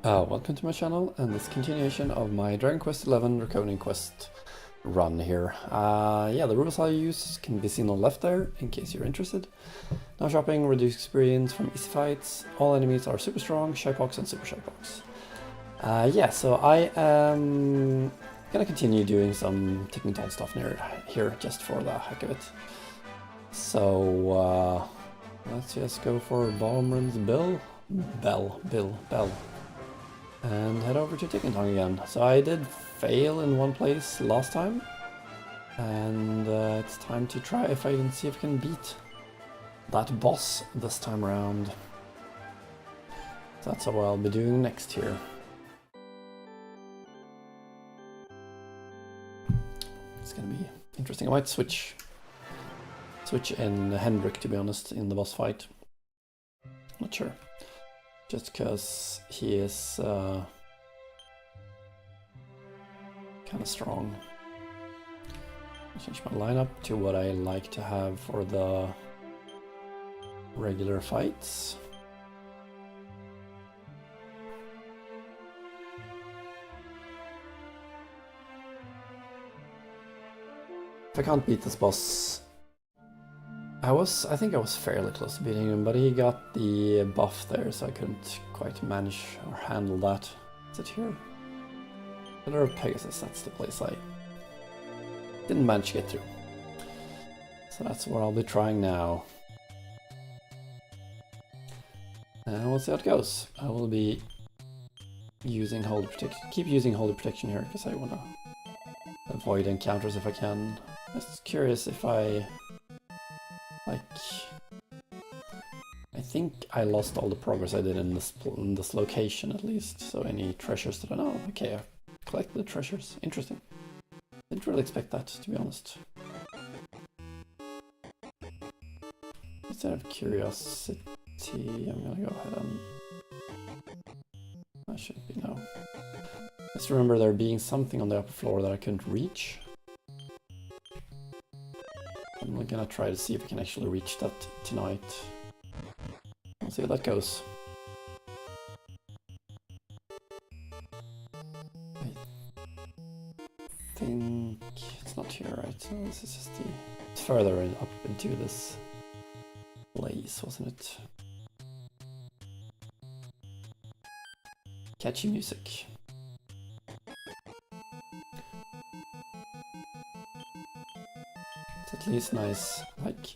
Welcome to my channel and this continuation of my Dragon Quest 11 Draconian Quest run here. Yeah, the rules I use can be seen on the left there, in case you're interested. No shopping, reduced experience from easy fights, all enemies are super strong, Shypox and super Shypox. Yeah, so I am gonna continue doing some technical stuff here just for the heck of it. So, let's just go for Balmran's Bell. And head over to Ticking again. So I did fail in one place last time, and it's time to try if I can see if I can beat that boss this time around. So that's what I'll be doing next here. It's gonna be interesting. I might switch in Hendrik, to be honest, in the boss fight. Not sure. Just because he is kind of strong. I'll change my lineup to what I like to have for the regular fights. If I can't beat this boss, I think I was fairly close to beating him, but he got the buff there, so I couldn't quite manage or handle that. Is it here? Pillar of Pegasus, that's the place I didn't manage to get through. So that's what I'll be trying now. And we'll see how it goes. I will be using Holy Protection, keep using Holy Protection here, because I want to avoid encounters if I can. I'm just curious if I think I lost all the progress I did in this location at least, so any treasures that I know. Okay, I collected the treasures. Interesting. Didn't really expect that, to be honest. Instead of curiosity, I'm gonna go ahead and... That should be no. Just remember there being something on the upper floor that I couldn't reach. I'm gonna try to see if I can actually reach that tonight. We'll see how that goes. I think it's not here, right? So this is just it's further up into this place, wasn't it? Catchy music. It's at least nice, like,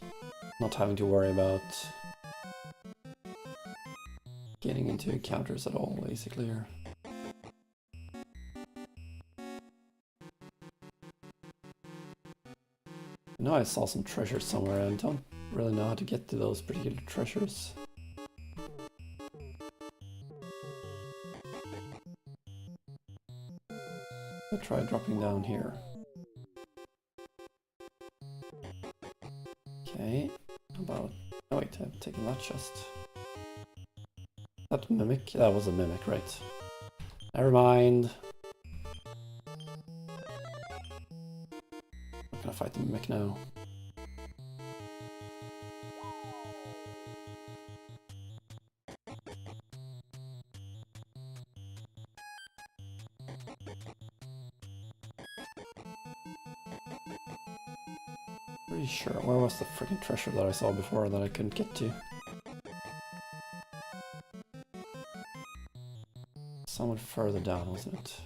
not having to worry about getting into encounters at all, basically. Here. I know I saw some treasures somewhere, I don't really know how to get to those particular treasures. I'll try dropping down here. Okay, how about... Oh wait, I've taken that chest. That mimic? That was a mimic, right. Never mind. I'm gonna fight the mimic now. Pretty sure. Where was the freaking treasure that I saw before that I couldn't get to? Somewhat further down, wasn't it?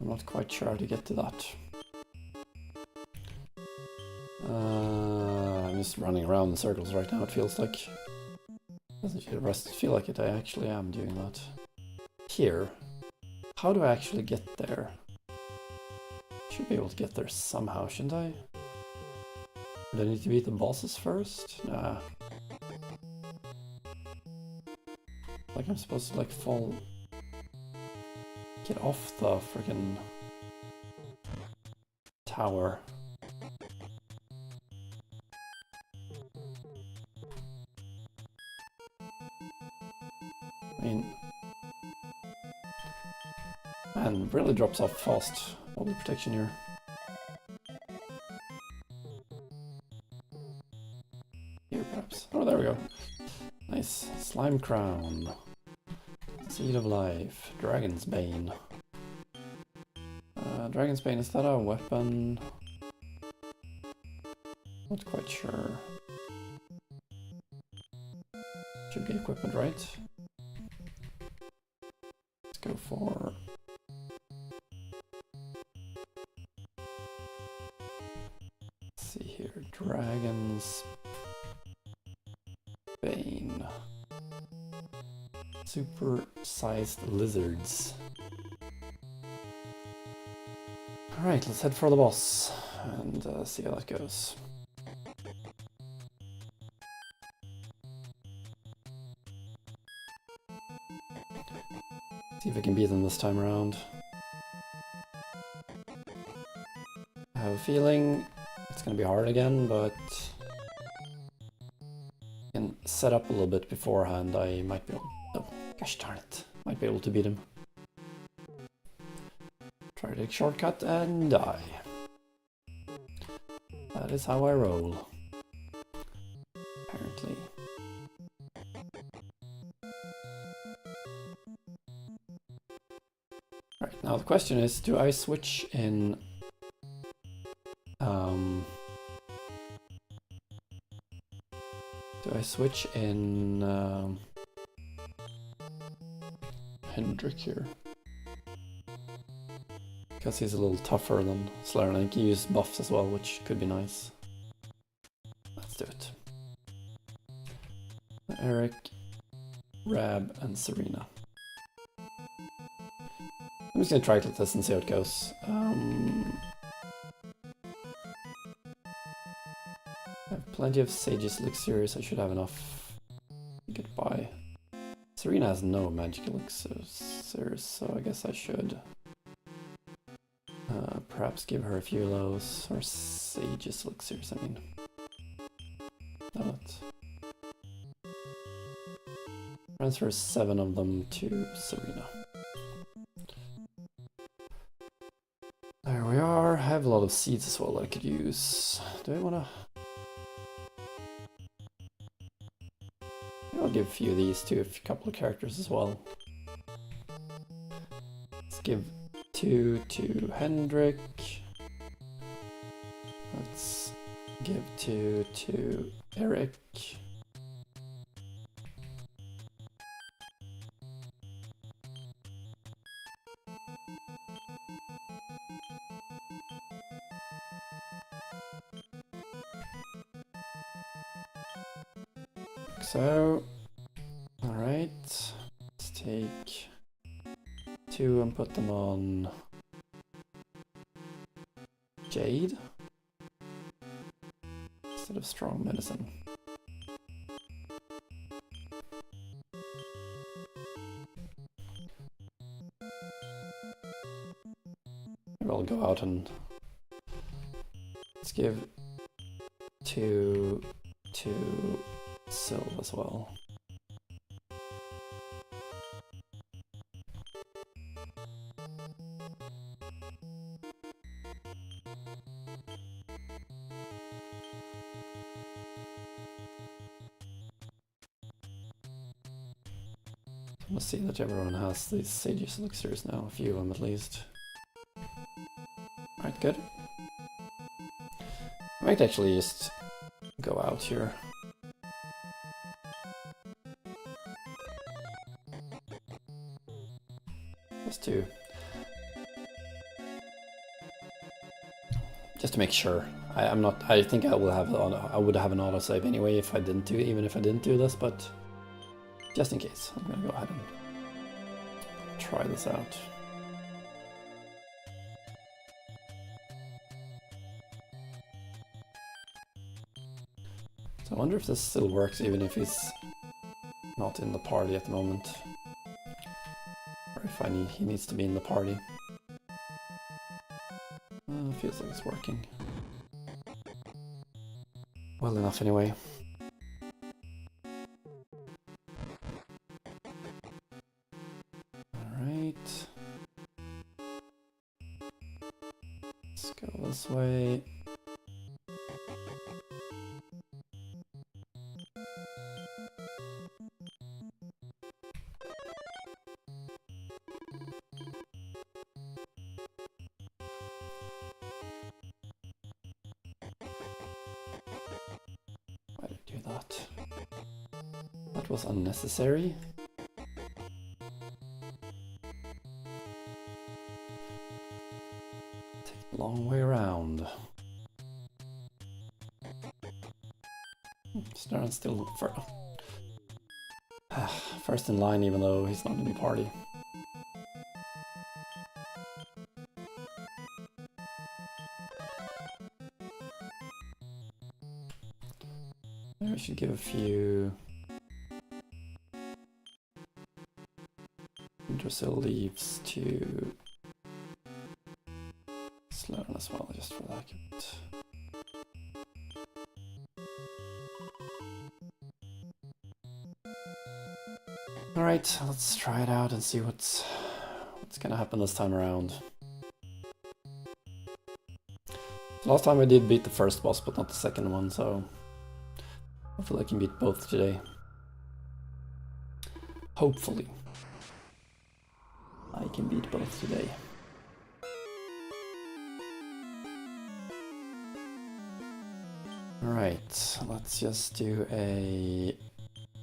I'm not quite sure how to get to that. I'm just running around in circles right now, it feels like. Doesn't feel like it, I actually am doing that. Here. How do I actually get there? Should be able to get there somehow, shouldn't I? Do I need to beat the bosses first? Nah. Like I'm supposed to like fall... Get off the freaking tower. I mean... Man, really drops off fast. All the protection here. Here, perhaps. Oh, there we go. Nice. Slime Crown. Seed of Life. Dragon's Bane. Dragon's Bane, is that a weapon? Not quite sure. Should be equipment, right? Let's go for... Let's see here. Dragon's Bane. Super-sized lizards. Alright, let's head for the boss and see how that goes. See if I can beat them this time around. I have a feeling it's going to be hard again, but I can set up a little bit beforehand. I might be able... Oh, gosh darn it. Might be able to beat him. Try to take a shortcut and die. That is how I roll. Apparently. Right, now the question is, do I switch in... do I switch in... Hendrik here? Because he's a little tougher than Slerran, and he can use buffs as well, which could be nice. Let's do it. Eric, Rab, and Serena. I'm just gonna try it like this and see how it goes. I have plenty of Sage's elixirs, I should have enough to get by. Serena has no magic elixirs, so I guess I should perhaps give her a few of those, or Sage's elixirs, I mean. Not. Transfer 7 of them to Serena. There we are. I have a lot of seeds as well that I could use. Do I wanna... I'll give a few of these to a couple of characters as well. Let's give 2 to Hendrik. Let's give 2 to Eric. So, alright, let's take 2 and put them on Jade instead of Strong Medicine. Maybe I'll go out and let's give 2 to Sylve as well. Let's see that everyone has these Sage's elixirs now, a few of them at least. Alright, good. I might actually just go out here. Just to make sure. I think I would have an autosave anyway if I didn't do, even if I didn't do this, but just in case, I'm gonna go ahead and try this out. So I wonder if this still works even if he's not in the party at the moment. Or if he needs to be in the party. Feels like it's working. Well enough anyway. Alright. Let's go this way. Why did I do that? That was unnecessary. Take the long way around. Slerran's still first in line, even though he's not in the party. Maybe we should give a few Drasil leaves to Slerran as well, just for that. Alright, let's try it out and see what's gonna happen this time around. Last time I did beat the first boss, but not the second one, so hopefully I can beat both today. Hopefully I can beat both today. Alright, let's just do a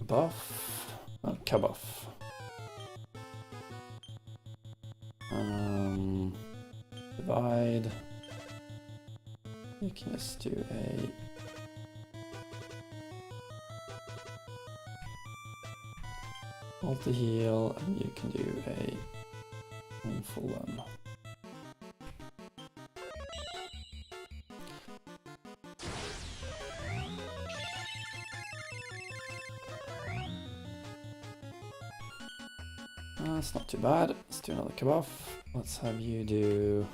buff. Kabuff. Divide. You can just do a multi-heal, and you can do a full one. That's not too bad. Let's do another Kabuff. Let's have you do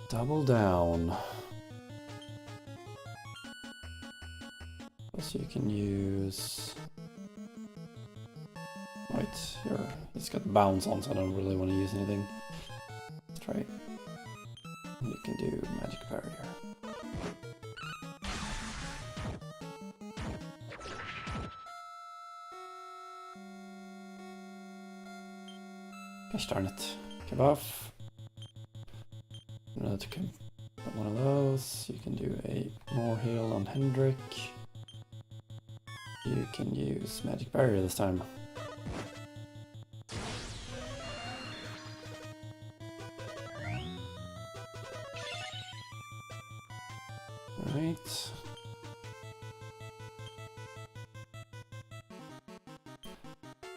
double down. So you can use. Wait, it's got bounce on, so I don't really want to use anything. Let's try. You can do magic barrier. Gosh darn it. Kabuff. Another one of those. You can do a more heal on Hendrik. You can use magic barrier this time. Right.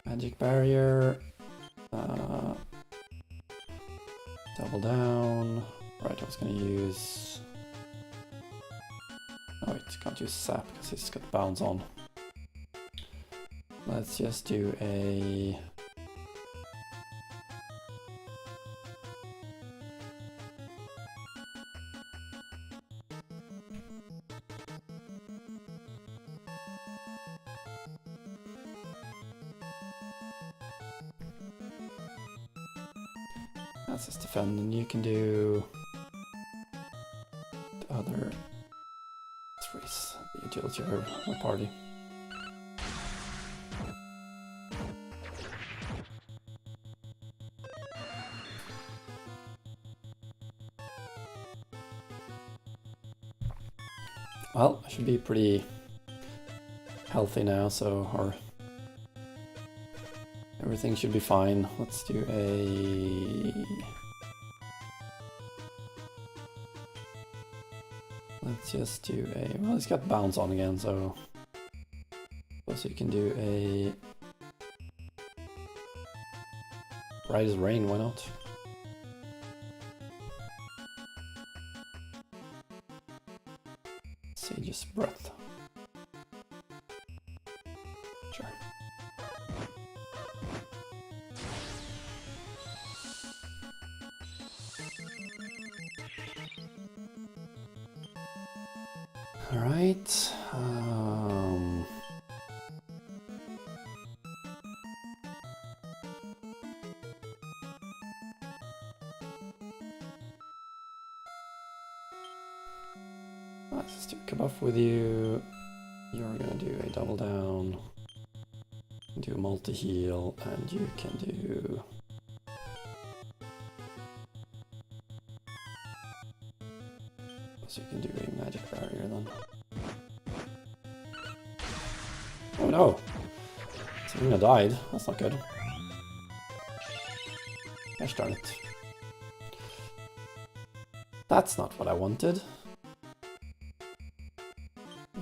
Magic barrier. Double down. Right, I was gonna use. Oh wait, can't use sap because it's got bounce on. Let's just do a. Let's just defend, and you can do the other. Let's raise the agility of our party. Well, I should be pretty healthy now, so everything should be fine. Let's do a. Let's just do a. Well, it's got bounce on again, so you can do a. Bright as rain, why not? Sage's breath. Sure. All right. Let's just do a Kabuff with you. You're gonna do a double down, do a multi-heal, and you can do suppose you can do a magic barrier then. Oh no! Slerran died. That's not good. Gosh darn it. That's not what I wanted.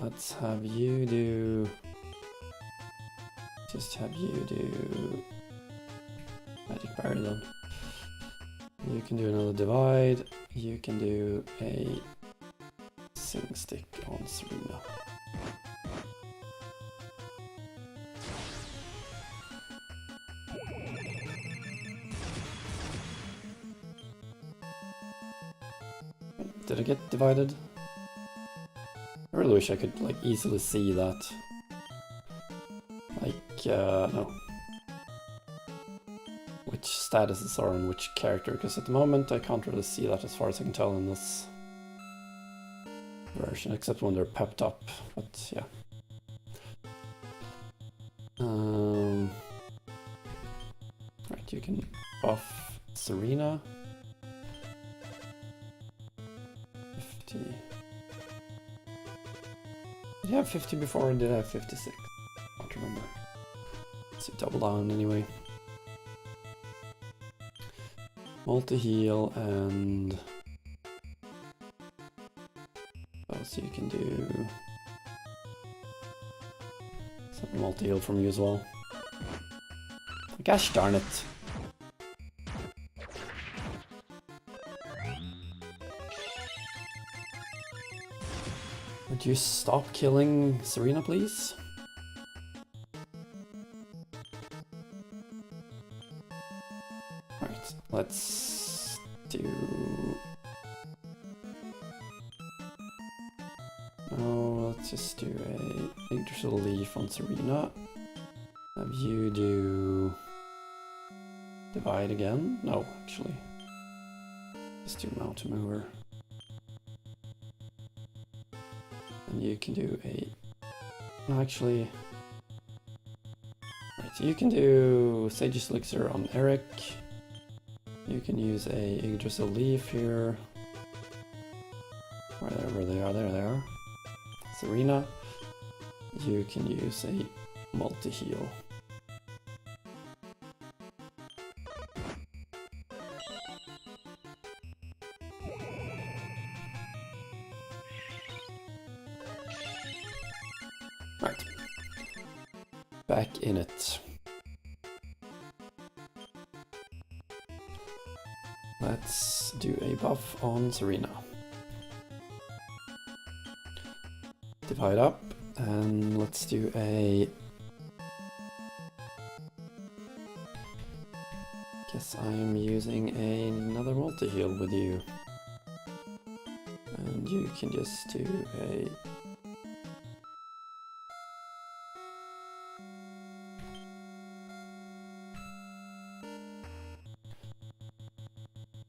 Let's have you do... Just have you do... Magic barrier then. You can do another divide. You can do a sing stick on Slerran. Did I get divided? I really wish I could like easily see that. Like, no. Which statuses are on which character, because at the moment I can't really see that as far as I can tell in this version, except when they're pepped up, but yeah. Right, you can buff Slerran. 50. Did I have 50 before or did I have 56? I don't remember. Let's see, double down anyway. Multi-heal and... Oh, so you can do... some multi-heal from you as well. Gosh darn it! Would you stop killing Slerran, please? Alright, let's do... Oh, let's just do a Yggdrasil leaf on Slerran. Have you do... divide again? No, actually. Just do mountain mover. And you can do a... No, actually... Right, so you can do Sage's Elixir on Eric. You can use a Yggdrasil leaf here. Wherever they are, there they are. Slerran. You can use a multi-heal. Right. Back in it. Let's do a buff on Slerran. Divide up, and let's do a... Guess I'm using another multi-heal with you. And you can just do a...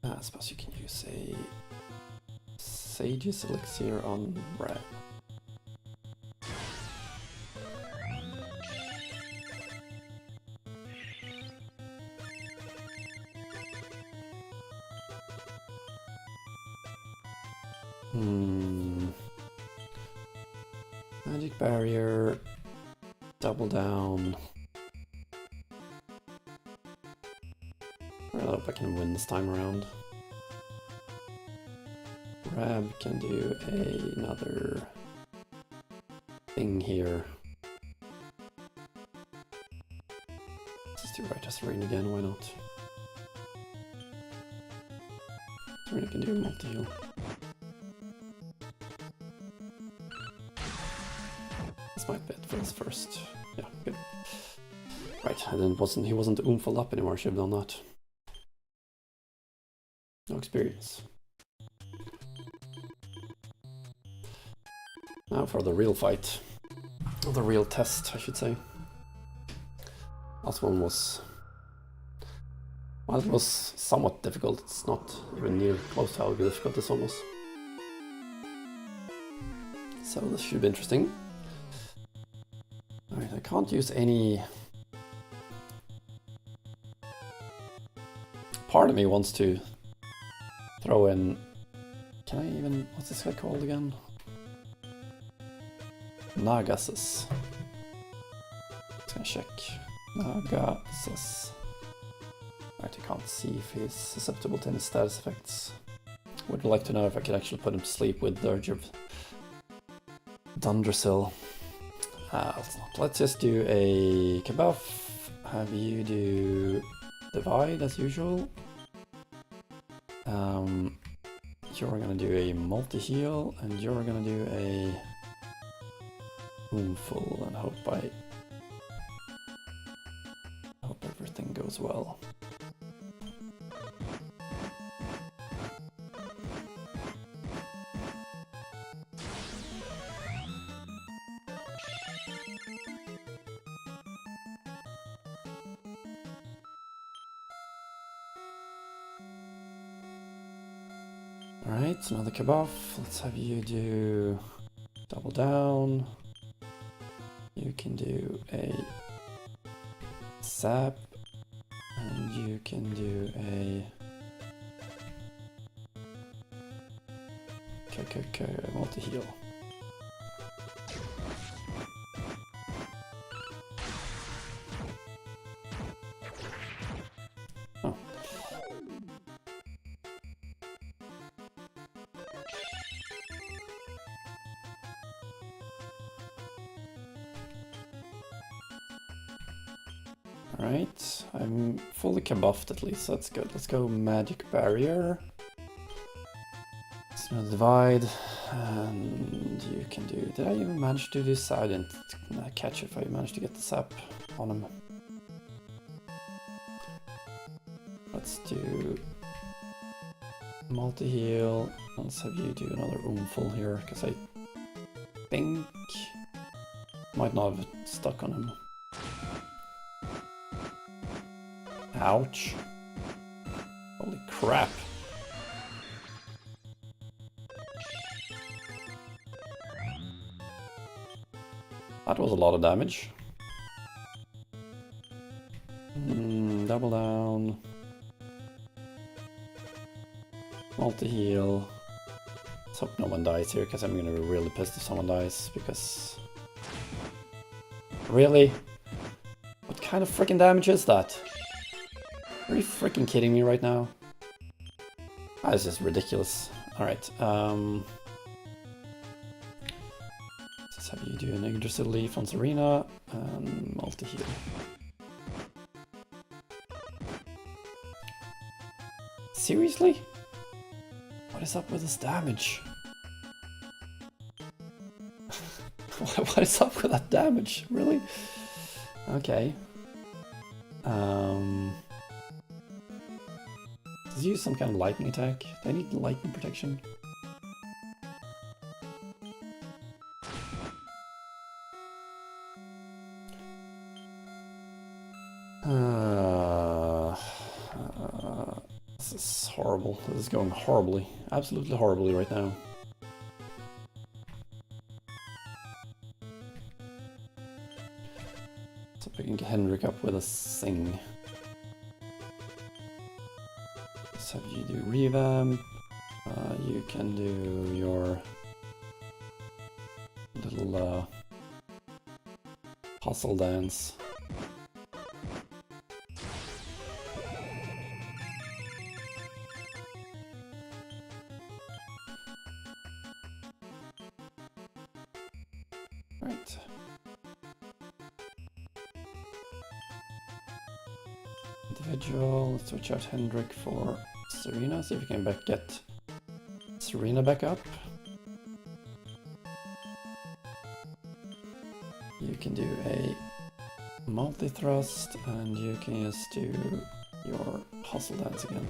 I suppose you can use a Sage's Elixir on Red. Magic barrier, double down. I hope I can win this time around. Rab can do another thing here. Let's do Righteous Rain again, why not? Slerran can do multi-heal. This might be it for his first. Yeah, good. Right, and then he wasn't oomphled up anymore, should have done that. No experience. Now for the real fight. Or the real test, I should say. Last one was... Well, it was somewhat difficult. It's not even near close to how difficult this one was. So this should be interesting. Alright, I can't use any... Part of me wants to throw in can I even... What's this guy called again? Nagasus. Let's gonna check. Nagasus. Right, I can't see if he's susceptible to any status effects. Would like to know if I could actually put him to sleep with Dirge of Dundrasil. Let's not. Let's just do a Kabuff. Have you do Divide as usual. You're gonna do a multi-heal, and you're gonna do a Boomful, and hope everything goes well. Alright, another Kabuff. Let's have you do Double Down. You can do a Sap. And you can do a multi-heal. Oh. Alright, I'm fully kabuffed at least, so that's good. Let's go Magic Barrier. It's gonna Divide, and you can do... Did I even manage to do this? I didn't catch if I managed to get the sap on him. Let's do multi-heal. Let's have you do another Oomful here, because I think might not have stuck on him. Ouch. Holy crap. That was a lot of damage. Double down. Multi-heal. Let's hope no one dies here, because I'm gonna be really pissed if someone dies, because... Really? What kind of freaking damage is that? Are you freaking kidding me right now? That is just ridiculous. Alright, let's have you do an Yggdrasil Leaf on Serena, and multi-heal. Seriously? What is up with this damage? What is up with that damage? Really? Okay. Does he use some kind of lightning attack? Do I need lightning protection? This is horrible. This is going horribly. Absolutely horribly right now. So we can get Hendrik up with a Sing. Let's have you do Revamp. You can do your little hustle dance. Right. Individual, let's switch out Hendrik for Serena, see if we can get Serena back up. You can do a multi-thrust, and you can just do your hustle dance again.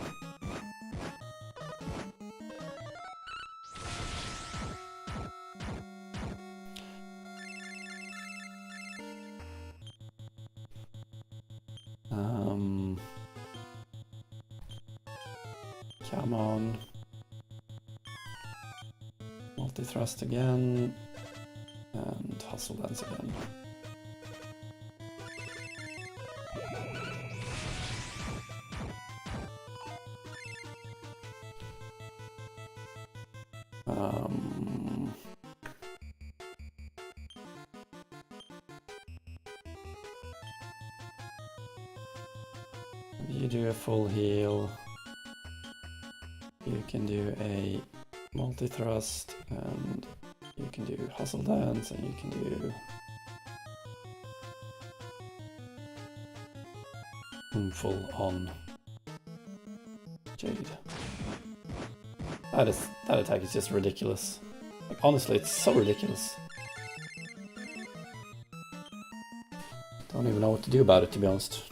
Come on. Multi-thrust again, and hustle dance again. You do a full heal. You can do a multi-thrust, and you can do hustle dance, and you can do full on Jade. That attack is just ridiculous. Like, honestly, it's so ridiculous. Don't even know what to do about it, to be honest.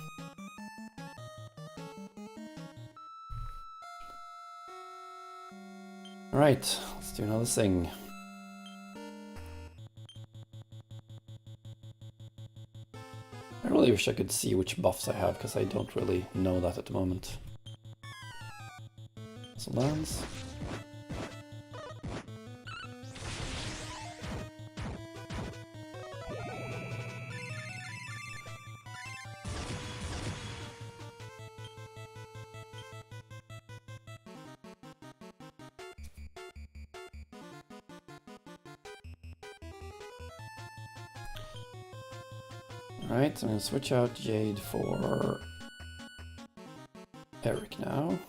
Alright, let's do another thing. I really wish I could see which buffs I have, because I don't really know that at the moment. So lands. Alright, so I'm going to switch out Jade for Eric now.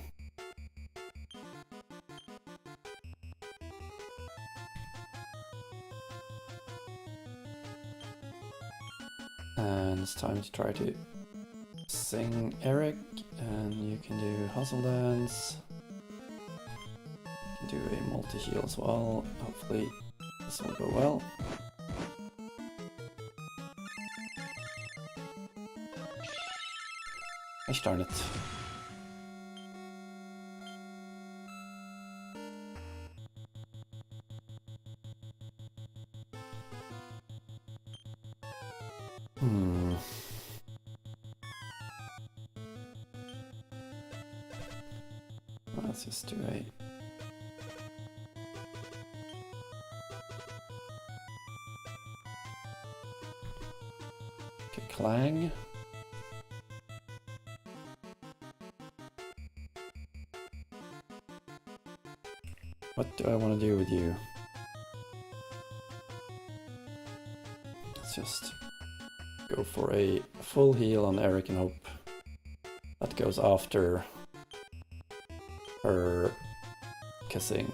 And it's time to try to sing Eric, and you can do Hustle Dance. You can do a multi-heal as well. Hopefully this will go well. Gosh darn it. Let's just do a... Okay, Clang. What do I want to do with you? Let's just go for a full heal on Eric and hope that goes after her kissing.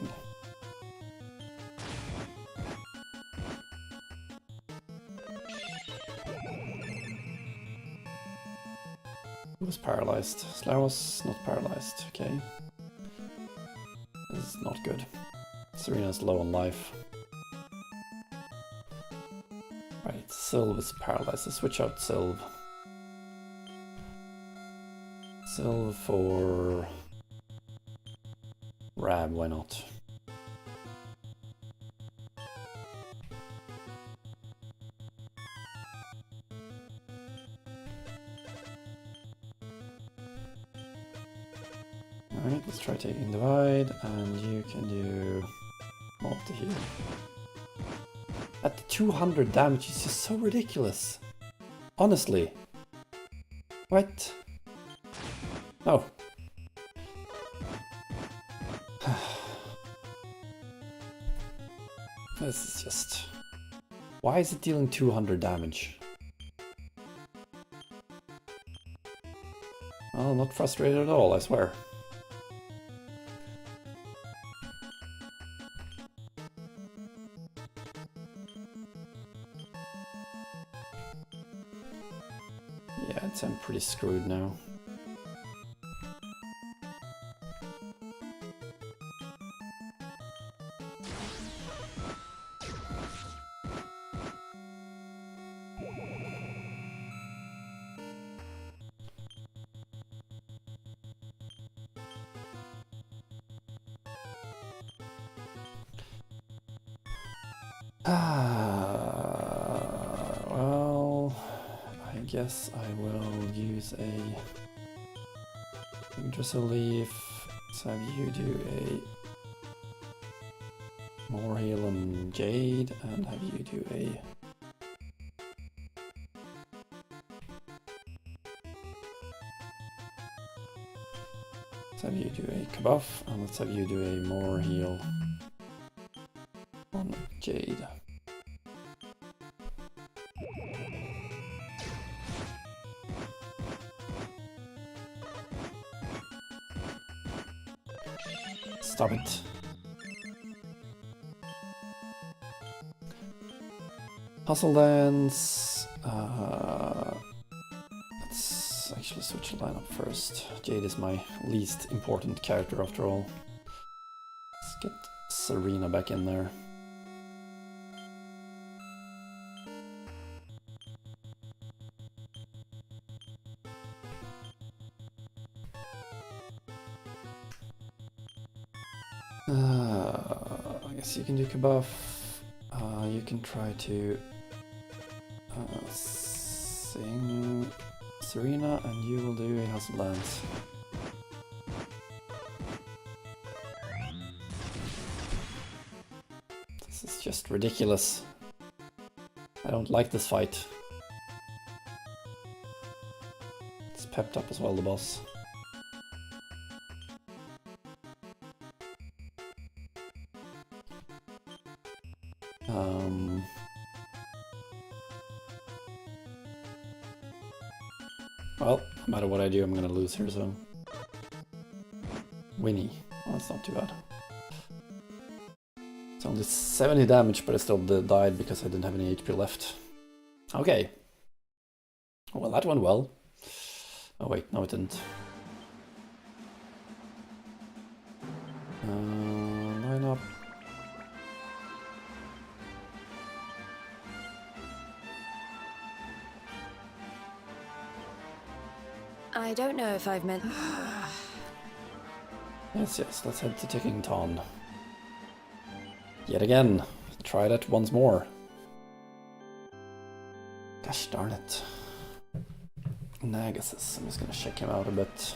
Who was paralyzed? Slerran was not paralyzed, okay. This is not good. Serena's low on life. Right, Sylv is paralyzed. Let's switch out Sylv. Sylv for Rab, why not? Alright, let's try taking Divide, and you can do multi-heal. At 200 damage, it's just so ridiculous. Honestly. What? Oh. This is just... Why is it dealing 200 damage? Oh, I'm not frustrated at all, I swear. Yeah, I'm pretty screwed now. Well, I guess I will use a Drizzle Leaf, so have you do a more heal on Jade, and have you do a let's have you do a Kabuff, and let's have you do a more heal on Jade. Stop it. Puzzle Dance. Let's actually switch the lineup first. Jade is my least important character after all. Let's get Serena back in there. I guess you can do Kabuff. You can try to sing Serena, and you will do a House of Lands. This is just ridiculous. I don't like this fight. It's pepped up as well, the boss. Well, no matter what I do, I'm gonna lose here, so... Winnie. Well, that's not too bad. It's only 70 damage, but I still died because I didn't have any HP left. Okay. Well, that went well. Oh wait, no it didn't. Line up. I don't know if I've meant... Yes, let's head to Ticking Ton. Yet again. Try that once more. Gosh darn it. Nagasis. I'm just gonna check him out a bit.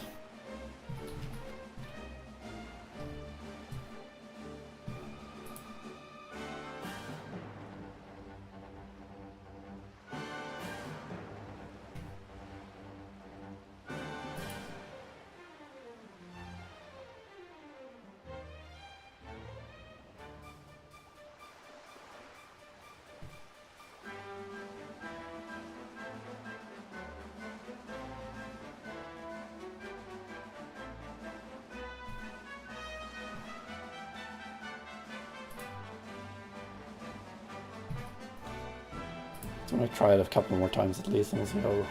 I'm gonna try it a couple more times at least and we'll see how...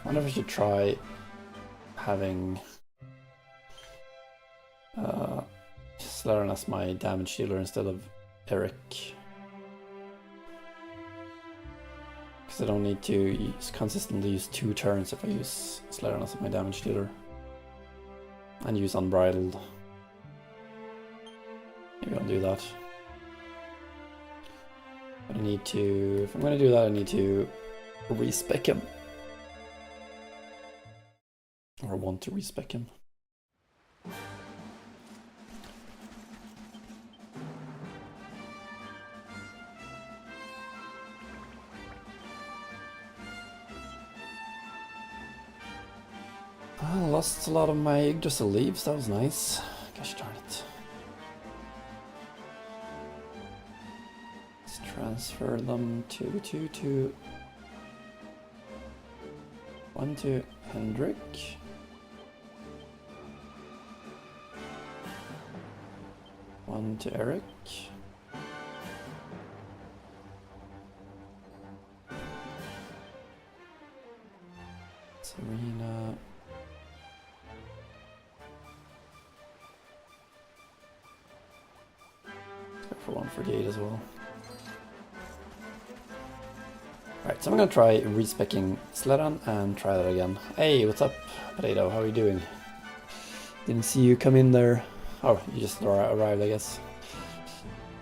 I wonder if I should try having Slerran as my damage dealer instead of Eric. Because I don't need to consistently use 2 turns if I use Slerran as my damage dealer. And use Unbridled. Maybe I'll do that. But I need to... if I'm going to do that, I need to respec him. Or want to respec him. I lost a lot of my Yggdrasil leaves, that was nice. Gosh darn it. Let's transfer them to 1 to Hendrik. 1 to Eric. Serena. Go for 148 as well. Alright, so I'm gonna try respecking Slerran and try that again. Hey, what's up, Potato? How are you doing? Didn't see you come in there. Oh, you just arrived, I guess.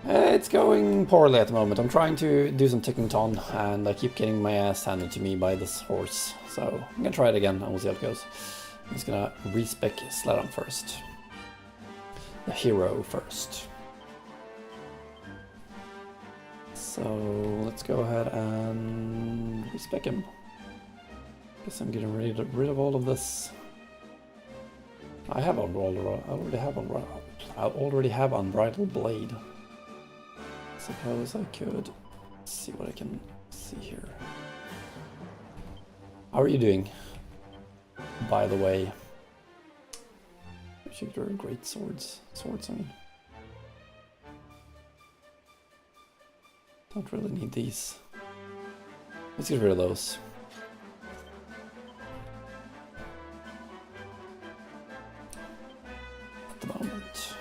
It's going poorly at the moment. I'm trying to do some ticking ton, and I keep getting my ass handed to me by this horse. So I'm gonna try it again, and we'll see how it goes. I'm just gonna respec Slerran first. The hero first. So let's go ahead and respec him. Guess I'm getting rid of all of this. I already have Unbridled Blade. Suppose I could see what I can see here. How are you doing? By the way, they're great swords. I mean, don't really need these. Let's get rid of those. At the moment.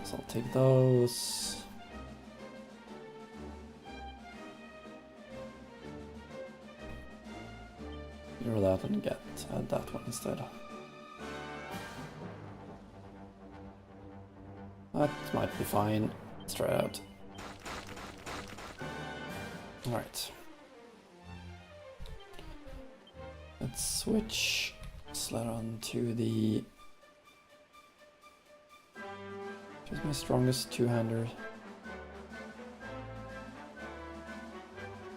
So I'll take those. Get rid of that and add that one instead. That might be fine. Let's try it out. Alright. Let's switch Slerran to the... Just my strongest two-hander.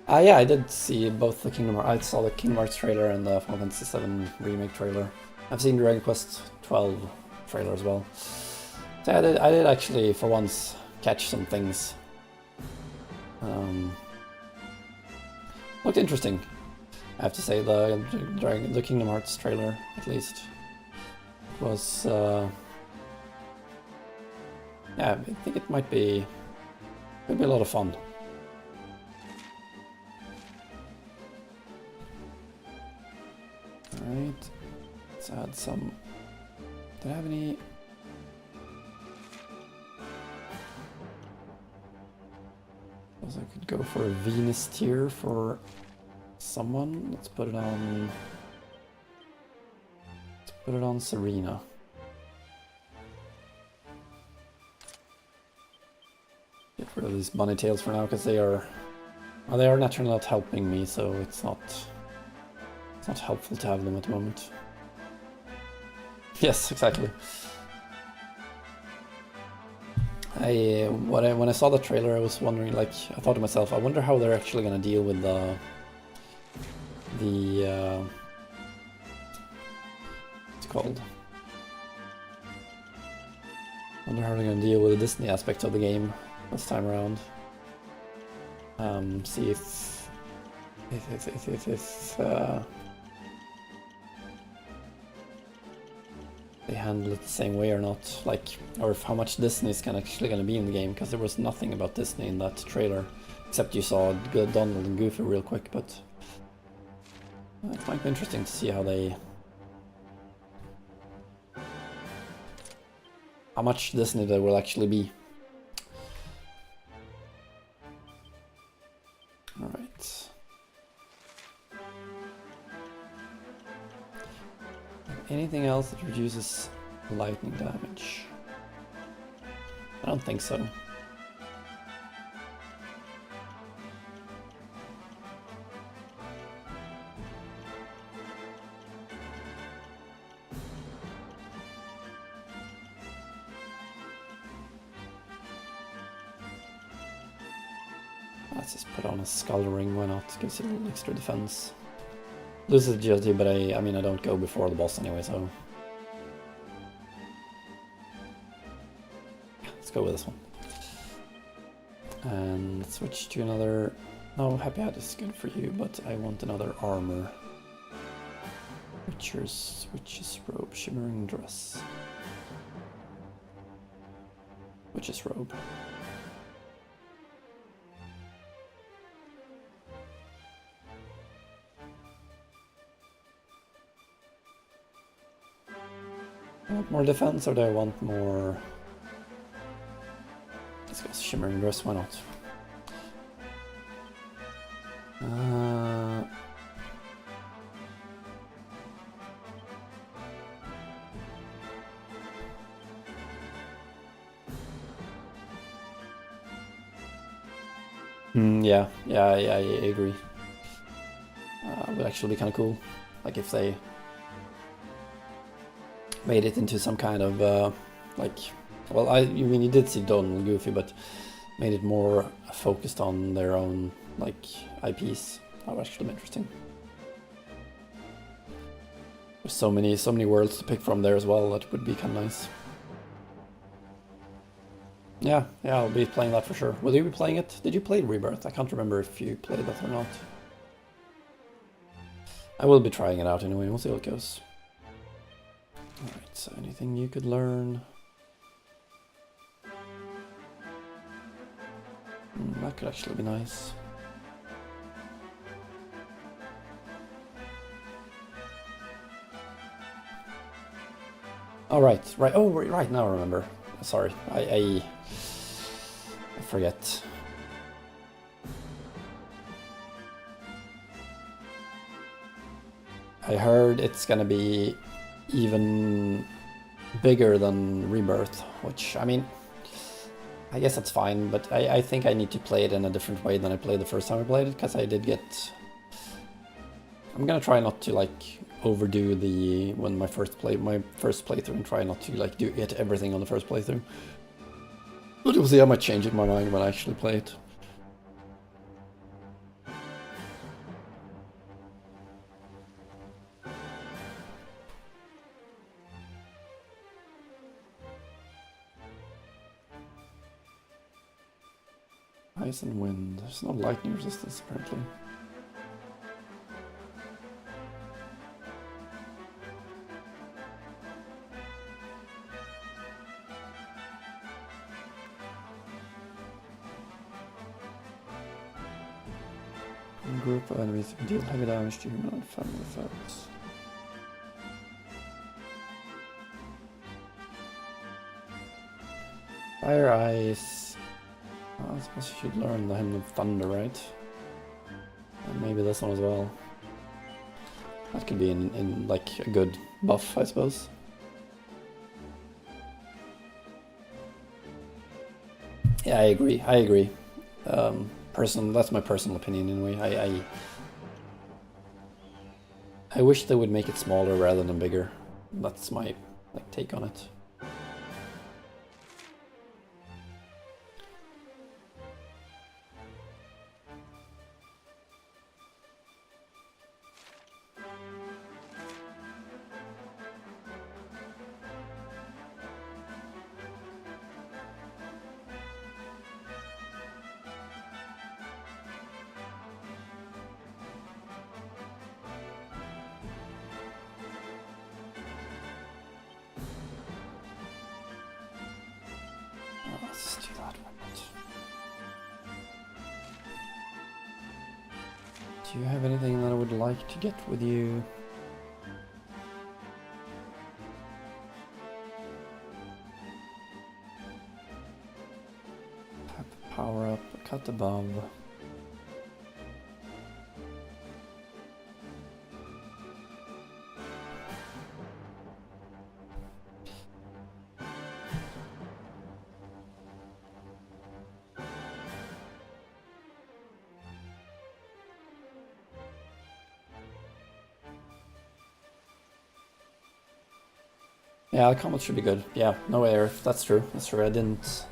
Yeah, I did see both the Kingdom Hearts. I saw the Kingdom Hearts trailer and the Final Fantasy VII Remake trailer. I've seen Dragon Quest 12 trailer as well. So I did actually, for once, catch some things. Looked interesting, I have to say. The Kingdom Hearts trailer, at least, was... yeah, I think it might be a lot of fun. Alright, let's add some... Did I have any... I could go for a Venus tier for someone. Let's put it on... Let's put it on Serena. Get rid of these bunny tails for now, because they are naturally not helping me, so it's not helpful to have them at the moment. Yes, exactly. When I saw the trailer, I was wondering, like, I thought to myself, I wonder how they're actually gonna deal with what's it called? I wonder how they're gonna deal with the Disney aspect of the game this time around. See if they handle it the same way or not, like, or if how much Disney is actually going to be in the game, because there was nothing about Disney in that trailer, except you saw Donald and Goofy real quick, but it might be interesting to see how much Disney there will actually be. Alright. Anything else that reduces lightning damage? I don't think so. Let's just put on a Skull Ring, why not? Gives it a little extra defense. Loses agility, but I mean I don't go before the boss anyway, so... let's go with this one. And let's switch to another. No, Happy Hat is good for you, but I want another armor. Witcher's robe, shimmering dress. Witch's robe. I want more defense, or do I want more? Let's go shimmering dress. Why not? Yeah, I agree. Would actually be kind of cool, like if they made it into some kind of like, well, I mean, you did see Donald and Goofy, but made it more focused on their own like IPs. That would actually be interesting. There's so many worlds to pick from there as well. That would be kind of nice. Yeah, I'll be playing that for sure. Will you be playing it? Did you play Rebirth? I can't remember if you played that or not. I will be trying it out anyway. We'll see how it goes. Alright, so anything you could learn? That could actually be nice. Oh, right. Oh, right, now I remember. Sorry, I forget. I heard it's gonna be even bigger than Rebirth, which, I mean, I guess that's fine, but I think I need to play it in a different way than I played the first time I played it, because I did get... I'm gonna try not to, like, overdo my first playthrough, and try not to, like, get everything on the first playthrough. But we'll see, I might change my mind when I actually play it. Ice and wind. There's no lightning resistance apparently. A group of enemies can deal heavy damage to human and family foes. Fire, ice. I suppose you should learn the Hymn of Thunder, right? And maybe this one as well. That could be in like a good buff, I suppose. Yeah, I agree. That's my personal opinion anyway. I wish they would make it smaller rather than bigger. That's my take on it. Let's do that one. Do you have anything that I would like to get with you? Power up, cut above. Yeah, the comments should be good. Yeah, no air. That's true. That's true. I didn't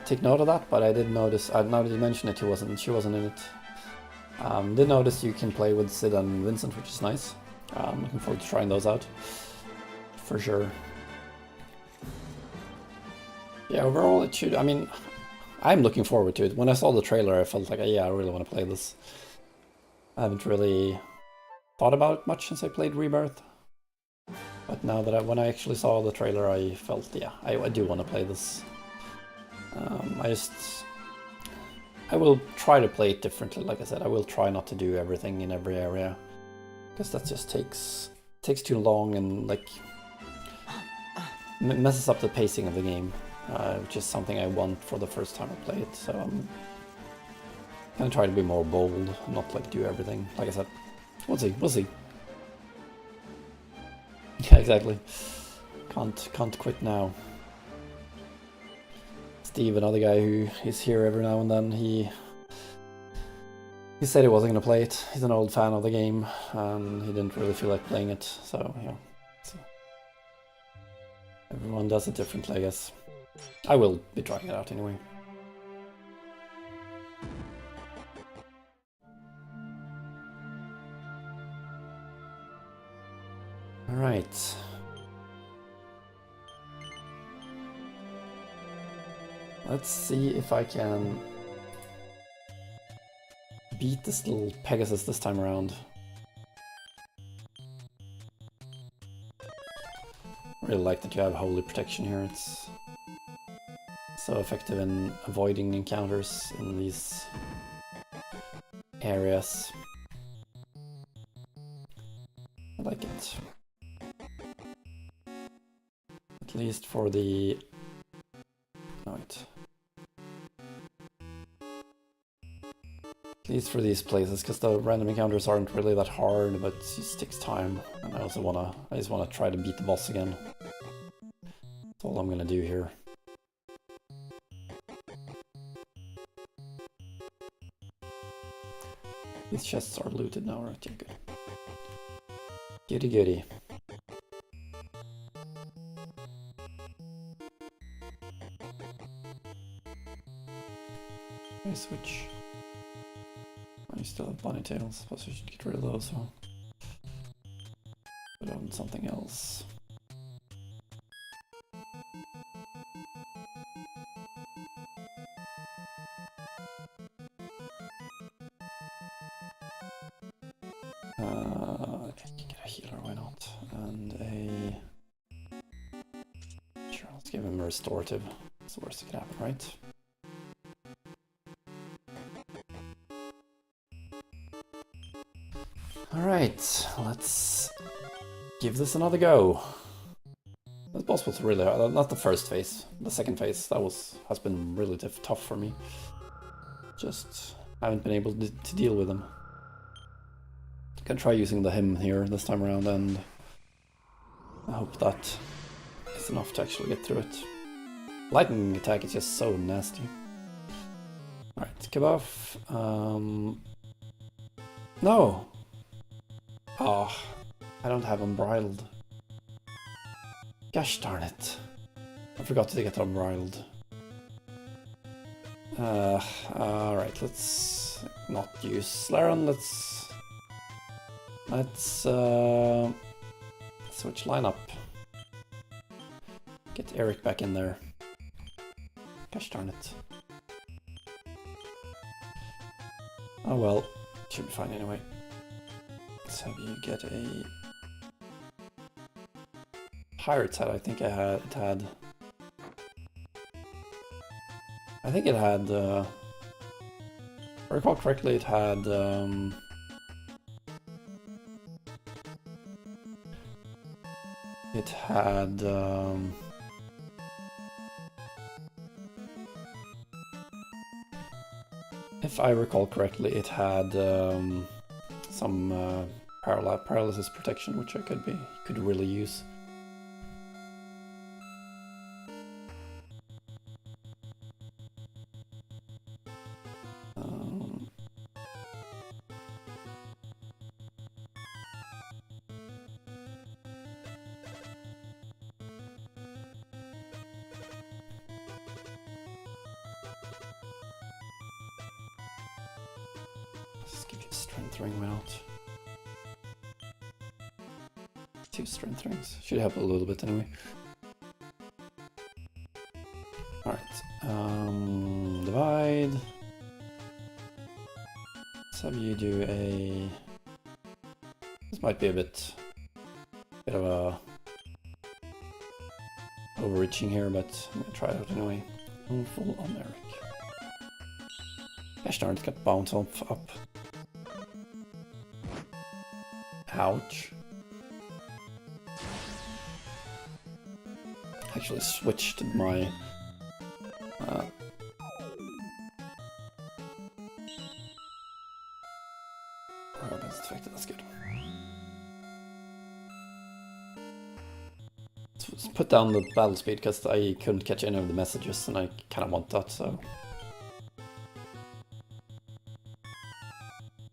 take note of that, but I did notice. Now that you mention it, she wasn't in it. Did notice you can play with Sid and Vincent, which is nice. Looking forward to trying those out for sure. Yeah, overall it should, I mean, I'm looking forward to it. When I saw the trailer I felt like, yeah, I really want to play this. I haven't really thought about it much since I played Rebirth. But now that when I actually saw the trailer I felt, yeah, I do want to play this. I will try to play it differently, like I said. I will try not to do everything in every area. Because that just takes too long and like messes up the pacing of the game. Which is something I want for the first time I play it, so I'm gonna try to be more bold, not like do everything. Like I said, we'll see. Yeah, exactly. Can't quit now. Steve, another guy who is here every now and then, he said he wasn't gonna play it. He's an old fan of the game, and he didn't really feel like playing it, so yeah. So everyone does it differently, I guess. I will be trying it out anyway. Alright. Let's see if I can beat this little Pegasus this time around. Really like that you have Holy Protection here. It's so effective in avoiding encounters in these areas. I like it. At least for the... Right. At least for these places, because the random encounters aren't really that hard, but it just takes time. And I just wanna try to beat the boss again. That's all I'm gonna do here. These chests are looted now, right? Yeah, good. Goody goody. Okay, switch. I still have bunny tails. Suppose I should get rid of those, so put on something else. Get a healer, why not? And a... Sure, let's give him a restorative. That's the worst that could happen, right? Alright, let's give this another go. This boss was really hard. Not the first phase, the second phase. That has been really tough for me. Just haven't been able to deal with him. I can try using the hymn here this time around, and I hope that is enough to actually get through it. Lightning attack is just so nasty. Alright, Kabuff. No! Oh, I don't have Unbridled. Gosh darn it. I forgot to get Unbridled. Alright, let's not use Slerran. Let's switch lineup. Get Eric back in there. Gosh darn it. Oh well, should be fine anyway. Let's have you get a Pirate's Head. I think it had. I think it had. If I recall correctly, it had. It had. If I recall correctly, it had some paralysis protection, which I could really use. Just give you a strength ring out. 2 strength rings. Should help a little bit anyway. Divide. Let's have you do a... This might be a bit of a overreaching here, but I'm gonna try it out anyway. Full on Eric. Gosh darn, it got bounce up. Ouch. Actually switched my that's affected, that's good. Let's put down the battle speed because I couldn't catch any of the messages and I kind of want that, so.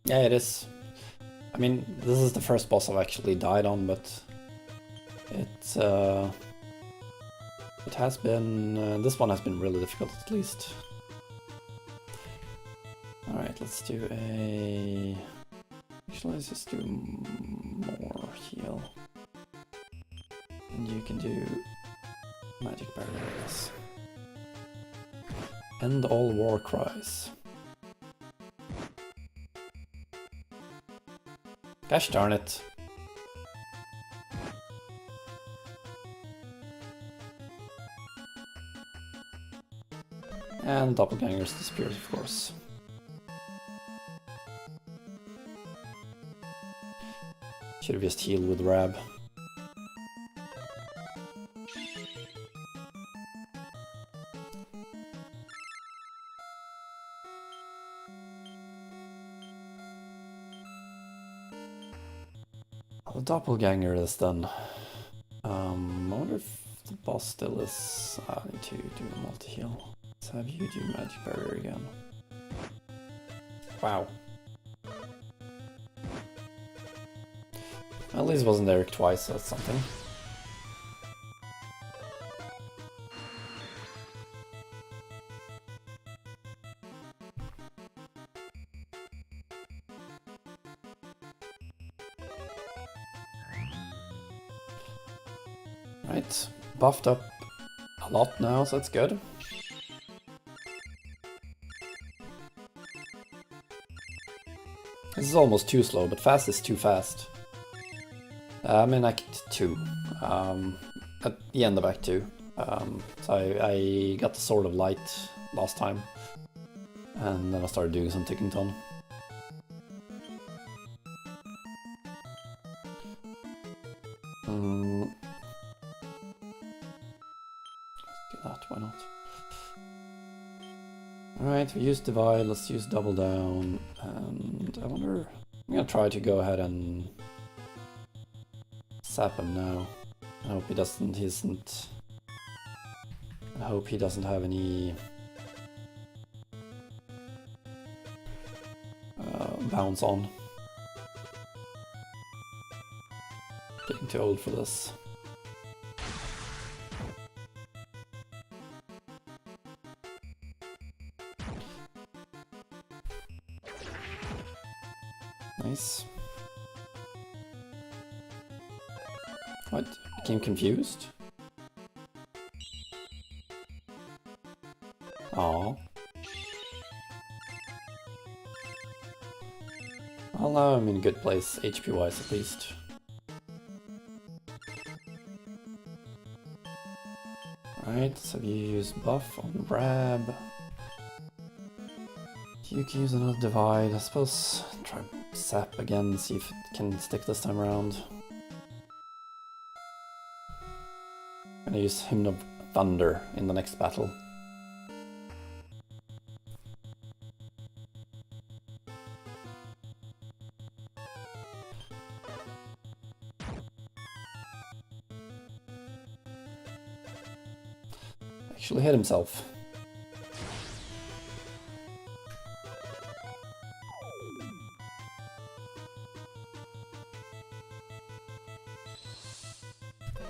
Yeah, it is. I mean, this is the first boss I've actually died on, but it has been, this one has been really difficult at least. Alright, let's do a... Actually, let's just do more heal. And you can do magic barriers. End all war cries. Gosh darn it. And doppelgangers disappears, of course. Should have just healed with Rab. The doppelganger is done. I wonder if the boss still is... I need to do a multi-heal. Let's have you do magic barrier again. Wow. At least it wasn't Eric twice, so that's something. Right, buffed up a lot now, so that's good. This is almost too slow, but fast is too fast. I'm in Act 2, at the end of Act 2. So I got the Sword of Light last time, and then I started doing some ticking ton. Let's do that, why not? Alright, we used Divide, let's use Double Down, and I wonder... I'm gonna try to go ahead and sap him now. I hope he doesn't, I hope he doesn't have any bounce on. Getting too old for this. Nice. What? Became confused? Aww. Well, now I'm in a good place, HP wise at least. Alright, so you use buff on Rab. You can use another Divide, I suppose. Try sap again, see if it can stick this time around. I'm gonna use Hymn of Thunder in the next battle. Actually hit himself.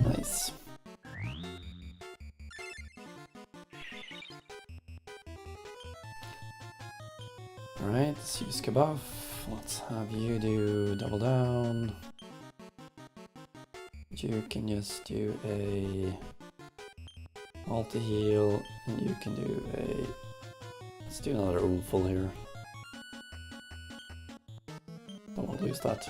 Nice. Alright, let's use Kabuff. Let's have you do Double Down. You can just do a multi-heal, and you can do a... Let's do another full here. Don't want to lose that.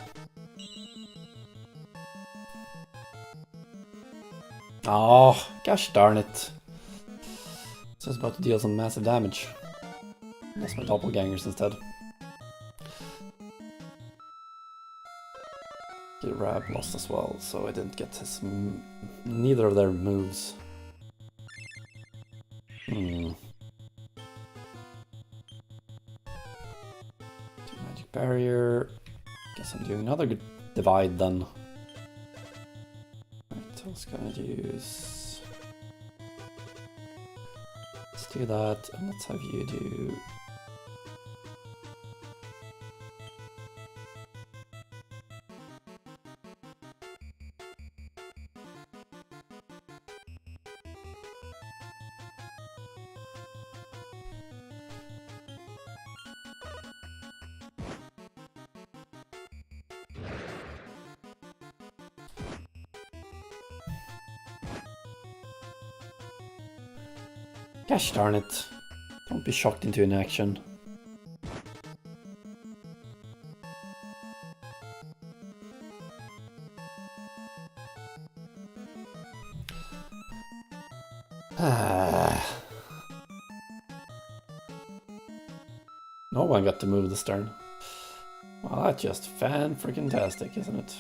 Oh, gosh darn it. Just about to deal some massive damage. Lost my doppelgangers instead. Rab lost as well, so I didn't get his neither of their moves. Magic barrier. Guess I'm doing another divide then. Right, I was gonna use. Let's do that, and let's have you do. Gosh darn it. Don't be shocked into inaction. No one got to move the stern. Well, that's just fan-freaking-tastic, isn't it?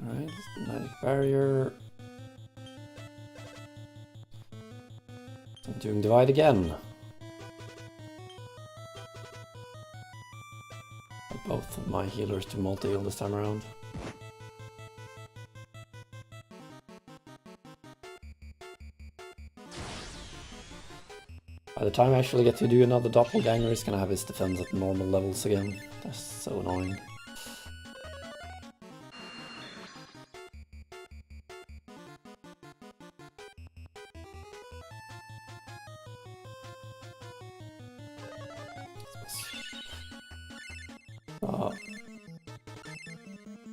Alright, magic barrier. I'm doing divide again. Both of my healers to multi-heal this time around. By the time I actually get to do another doppelganger, he's gonna have his defense at normal levels again. That's so annoying.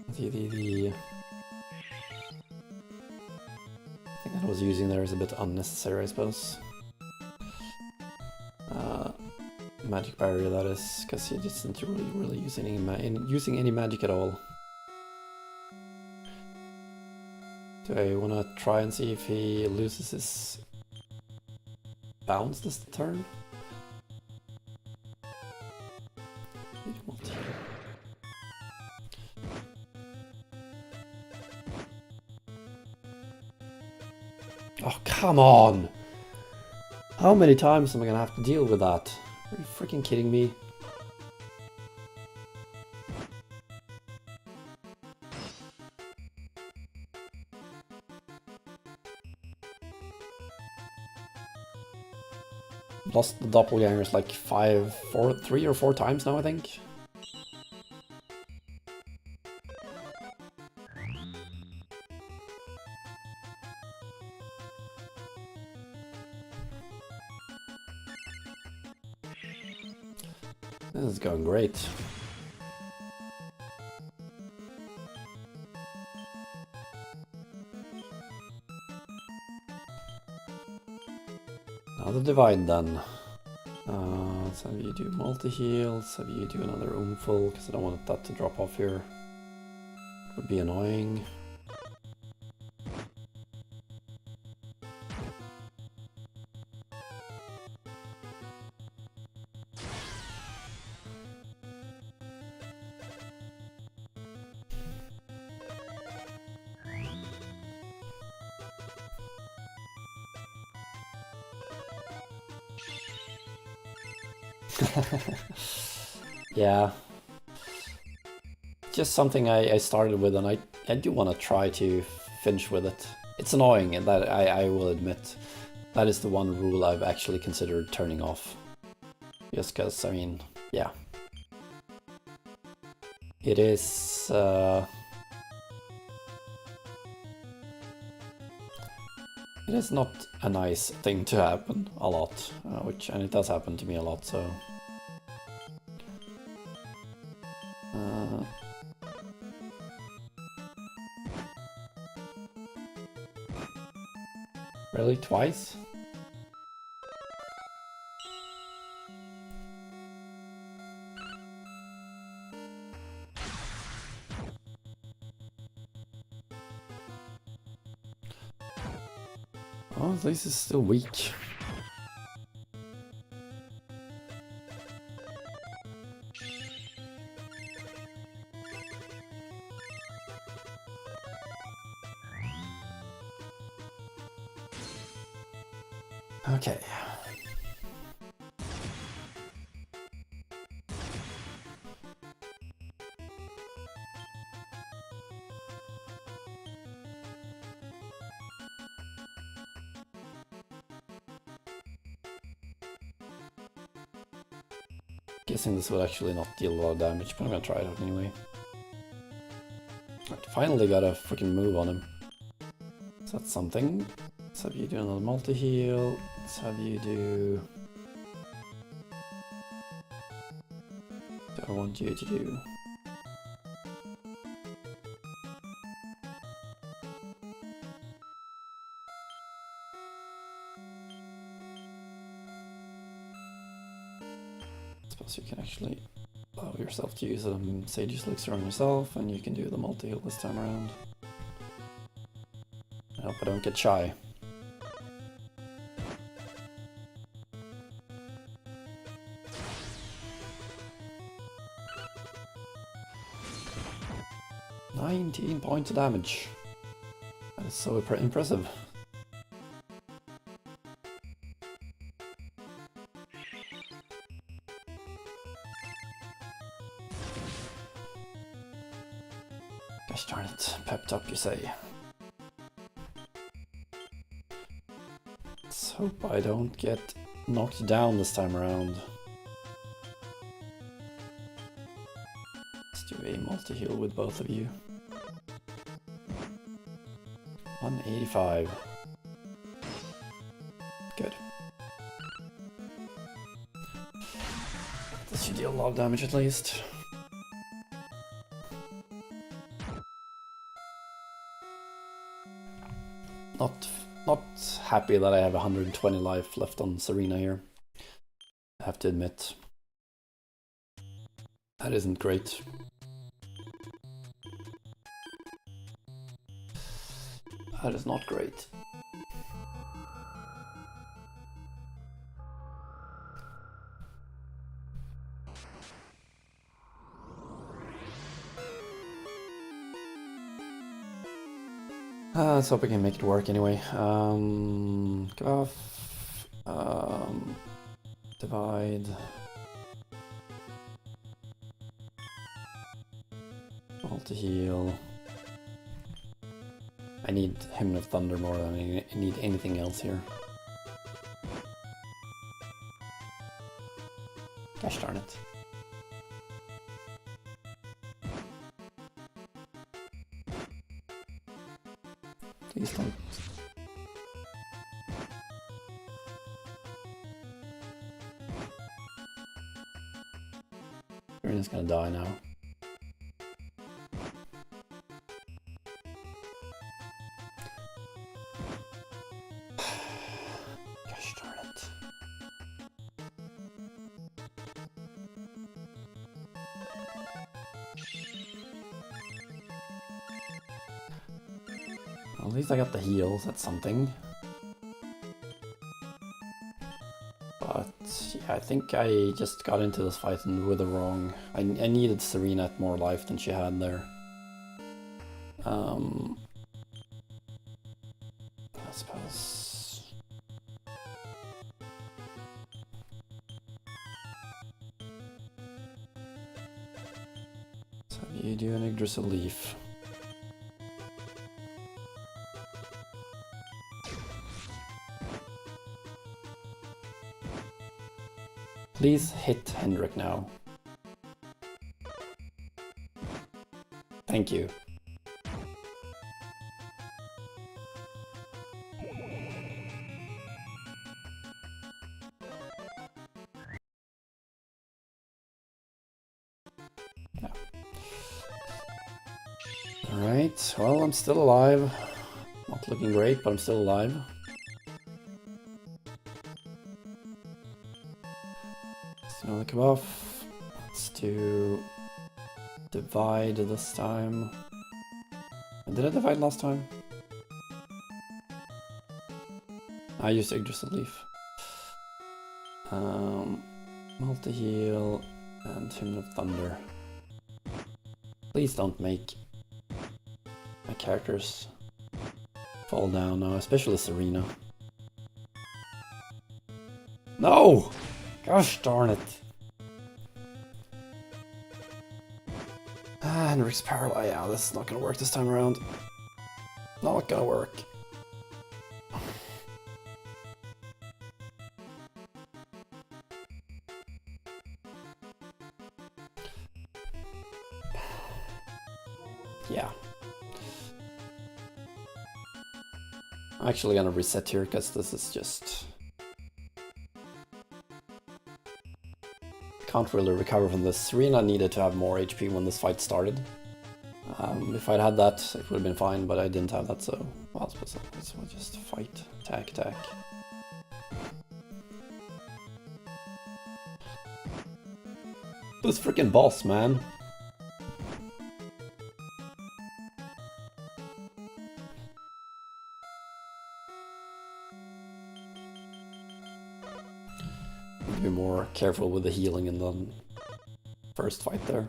The thing that I was using there is a bit unnecessary, I suppose. Magic barrier, that is, because he just isn't really using any magic at all. Do I want to try and see if he loses his bounce this turn? Oh, come on! How many times am I gonna have to deal with that? Are you freaking kidding me? Lost the doppelgangers like 3 or 4 times now, I think. This is going great. Another divide then. Let's have you do multi-heal, let's have you do another full, because I don't want that to drop off here. Would be annoying. Yeah, just something I started with, and I do want to try to finish with it. It's annoying, and that I will admit, that is the one rule I've actually considered turning off. Just because, I mean, yeah. It is... it is not a nice thing to happen a lot, and it does happen to me a lot, so... Really? Twice? Oh, at least it's still weak. Okay. Guessing this will actually not deal a lot of damage, but I'm gonna try it out anyway. Right, finally got a freaking move on him. So that's something. Let's have you do another multi-heal. Let's have you do... what I want you to do. Suppose you can actually allow yourself to use Sage's Elixir on yourself, and you can do the multi-heal this time around. I hope I don't get shy. "19 points of damage. That is so impressive. Gosh darn it, pepped up you say. Let's hope I don't get knocked down this time around. Let's do a multi-heal with both of you. 185. Good. This should deal a lot of damage at least. Not happy that I have 120 life left on Serena here. I have to admit. That isn't great. That is not great. Let's hope we can make it work anyway. Go off. Divide. Multi-heal. I need Hymn of Thunder more than I need anything else here. Gosh darn it. Please don't. Serena's gonna die now. Gosh darn it. Well, at least I got the heals, that's something. But yeah, I think I just got into this fight and with the wrong... I needed Serena at more life than she had there. I suppose... So you do an Yggdrasil Leaf. Please hit Hendrik now. Thank you. Yeah. Alright, well, I'm still alive. Not looking great, but I'm still alive. So now come off. Let's do divide this time. Did I divide last time? I used Yggdrasil Leaf. Multi-heal and Hymn of Thunder. Please don't make my characters fall down now, especially Serena. No! Gosh darn it! Henrik's Parallel. Yeah, this is not gonna work this time around. Not gonna work. Yeah. I'm actually gonna reset here because this is just... Can't really recover from this. Serena needed to have more HP when this fight started. If I'd had that, it would have been fine, but I didn't have that, so... Well, I suppose we'll just fight. Attack, attack. This freaking boss, man. Be more careful with the healing in the first fight there.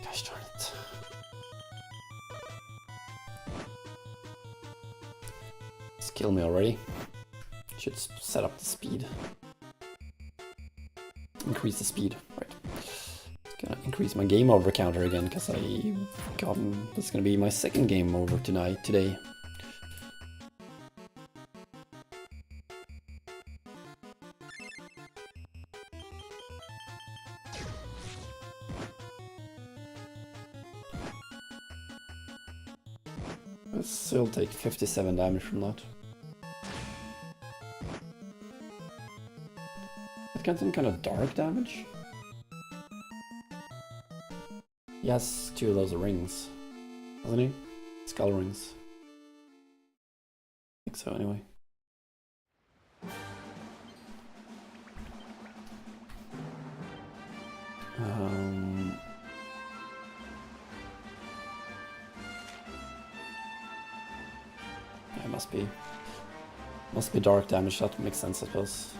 Gosh darn it. It's killed me already. Should set up the speed. Increase the speed, right. Gonna increase my game over counter again because this is gonna be my second game over today. I'll still take 57 damage from that. It got some kind of dark damage. He has 2 of those rings, doesn't he? Skull rings. I think so, anyway. Yeah, it must be dark damage. That makes sense, I suppose.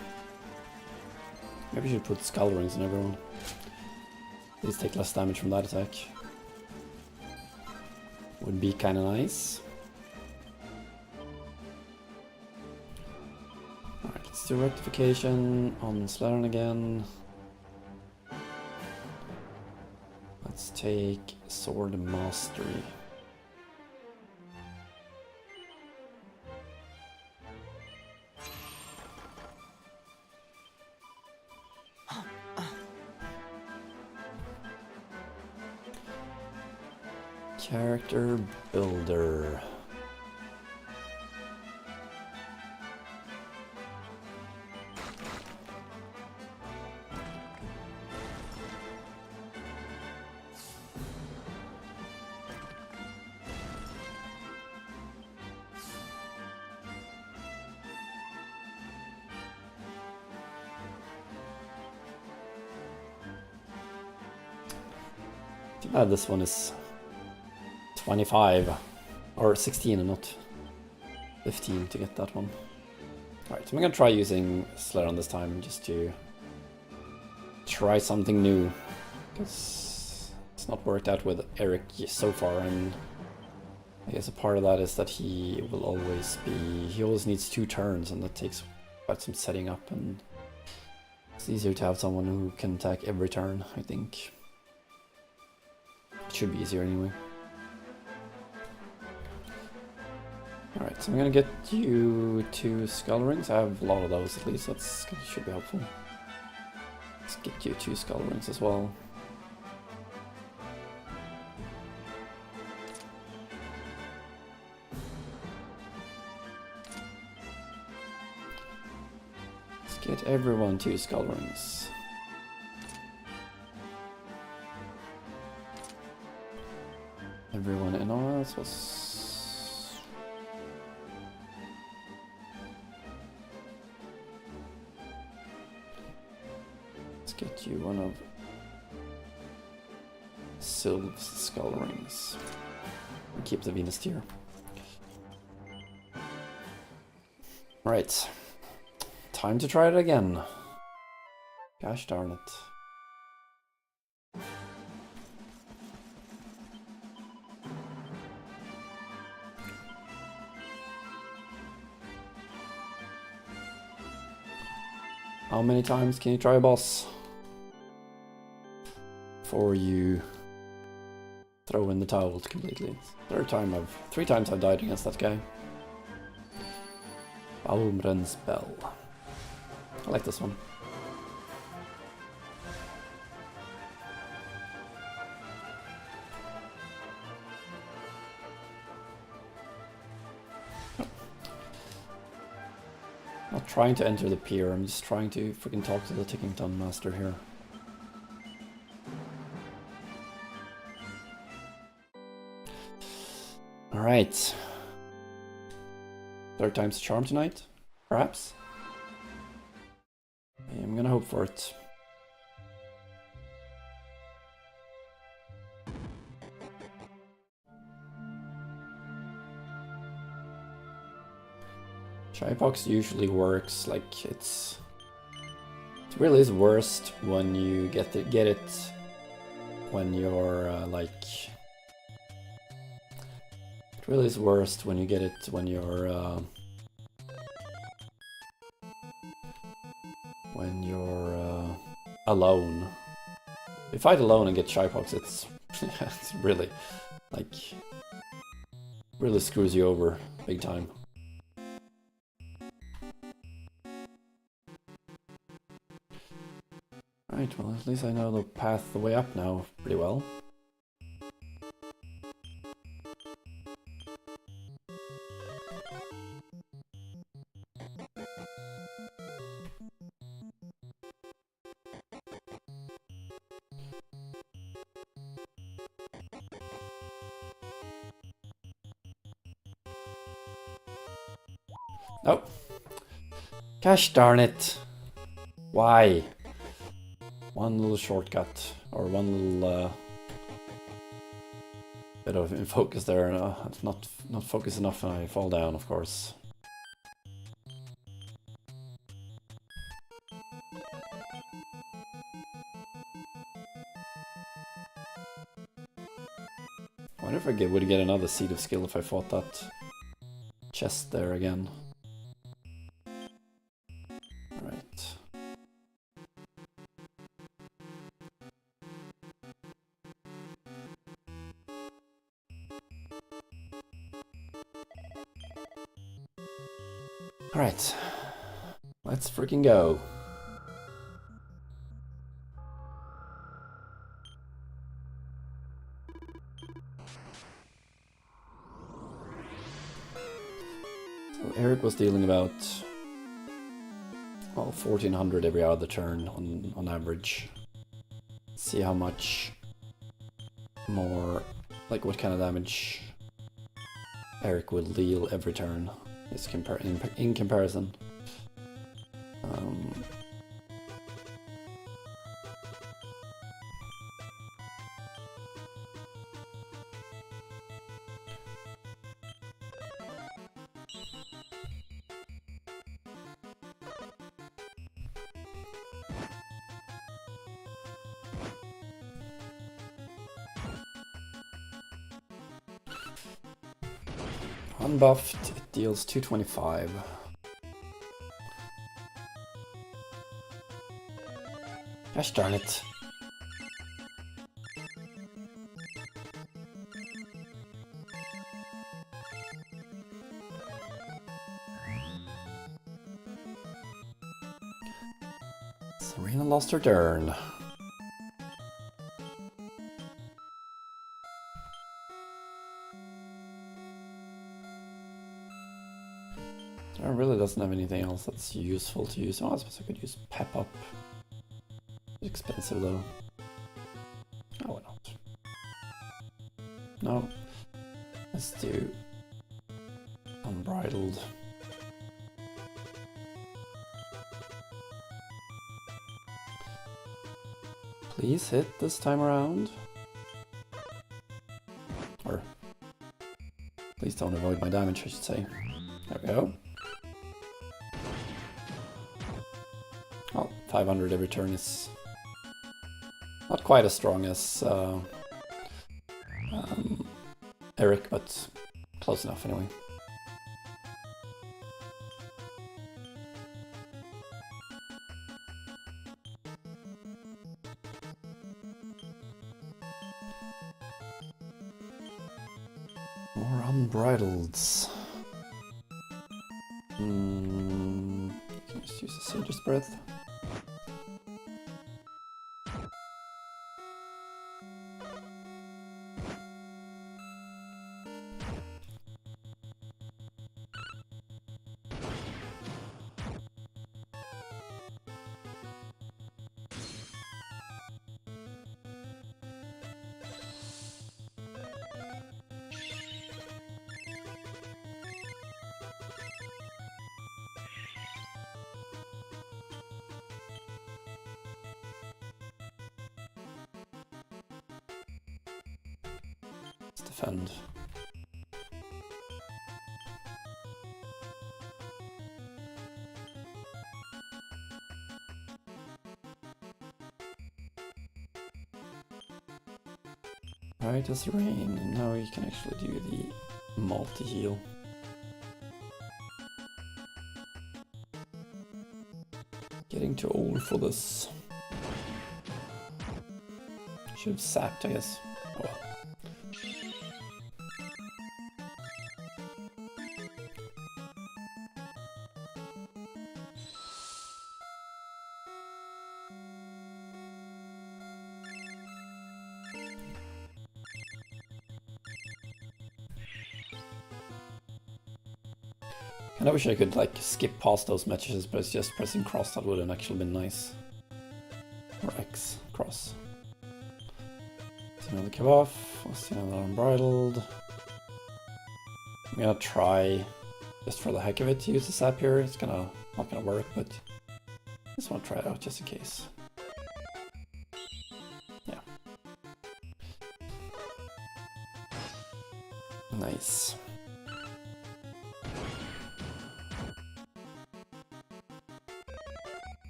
Maybe we should put skull rings on everyone. Please take less damage from that attack. Would be kinda nice. Alright, let's do rectification on Slerran again. Let's take Sword Mastery. Character builder. Too bad this one is 25 or 16 and not 15 to get that one. Alright, so I'm gonna try using Slerran this time just to try something new, because it's not worked out with Eric so far, and I guess a part of that is that he always needs 2 turns, and that takes quite some setting up, and it's easier to have someone who can attack every turn, I think. It should be easier anyway. Alright, so I'm gonna get you 2 skull rings. I have a lot of those at least, that should be helpful. Let's get you 2 skull rings as well. everyone 2 skull rings. Everyone in on us was... Let's get you one of Sylve's skull rings. And keep the Venus tier. Right. Time to try it again. Gosh darn it. How many times can you try a boss before you throw in the towel completely? 3 times I've died against that guy. Balmren's Bell. I like this one. Not trying to enter the pier, I'm just trying to freaking talk to the Ticking Ton Master here. Alright. 3rd time's a charm tonight? Perhaps? I'm gonna hope for it. Shypox usually works like it really is worst when you get it when you're like it really is worst when you get it when you're alone. If you fight alone and get Shypox, it's it's really like really screws you over big time. Right, well at least I know the path the way up now pretty well. Oh. Gosh darn it. Why? One little shortcut, or one little bit of in focus there. It's not focused enough and I fall down, of course. I wonder if I would get another Seed of Skill if I fought that chest there again. Right. Alright. Let's freaking go. So Eric was dealing about, well, 1400 every other turn on average. See how much more, like what kind of damage Eric will deal every turn is in comparison. Unbuffed, it deals 225. Gosh darn it. Serena lost her turn. Slerran really doesn't have anything else that's useful to use. Oh, I suppose I could use Pep Up. It's expensive though. Oh, why not? No. Let's do Unbridled. Please hit this time around. Or, please don't avoid my damage, I should say. There we go. Well, 500 every turn is not quite as strong as Eric, but close enough anyway. More Unbridleds. Can I just use the Sage's Breath? Defend. Right as rain, and now you can actually do the multi-heal. Getting too old for this. Should have sapped, I guess. Oh well. And I wish I could like skip past those matches, but it's just pressing cross that would have actually been nice. Or X, cross. So another kill off, let's see another Unbridled. I'm gonna try, just for the heck of it, to use the sap here. It's not gonna work, but I just want to try it out just in case. Yeah. Nice.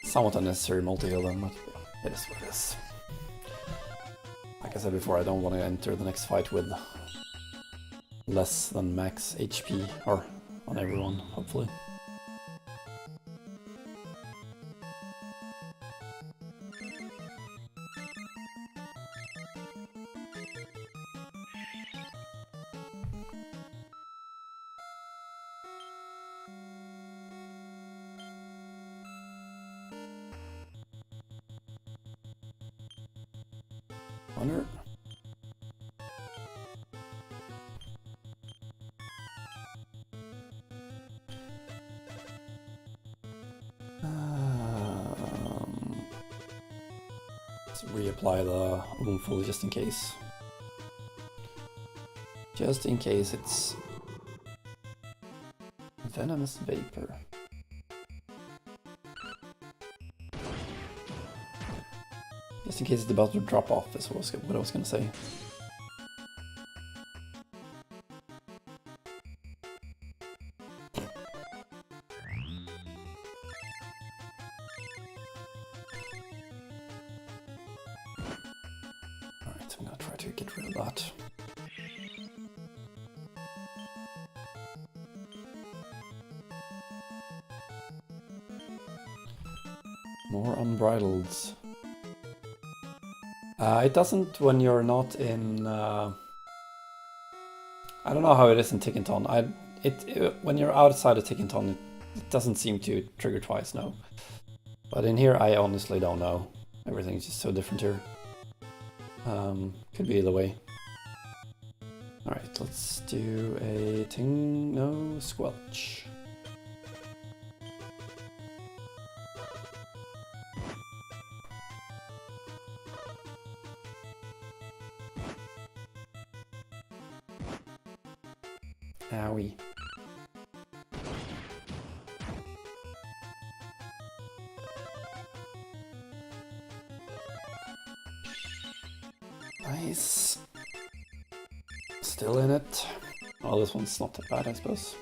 Somewhat unnecessary multi-heal then, but it is what it is. Like I said before, I don't want to enter the next fight with less than max HP, or on everyone, hopefully. Wonder. Let's reapply the Woundful just in case. Just in case it's Venomous Vapor. Just in case it's about to drop off is what I was gonna say. Alright, I'm gonna try to get rid of that. More Unbridleds. It doesn't when you're not in... I don't know how it is in Tickenton. When you're outside of Tickenton, it doesn't seem to trigger twice, no. But in here, I honestly don't know. Everything's just so different here. Could be either way. Alright, let's do a ting no squelch. Owie. Nice. Still in it. Oh, this one's not that bad, I suppose.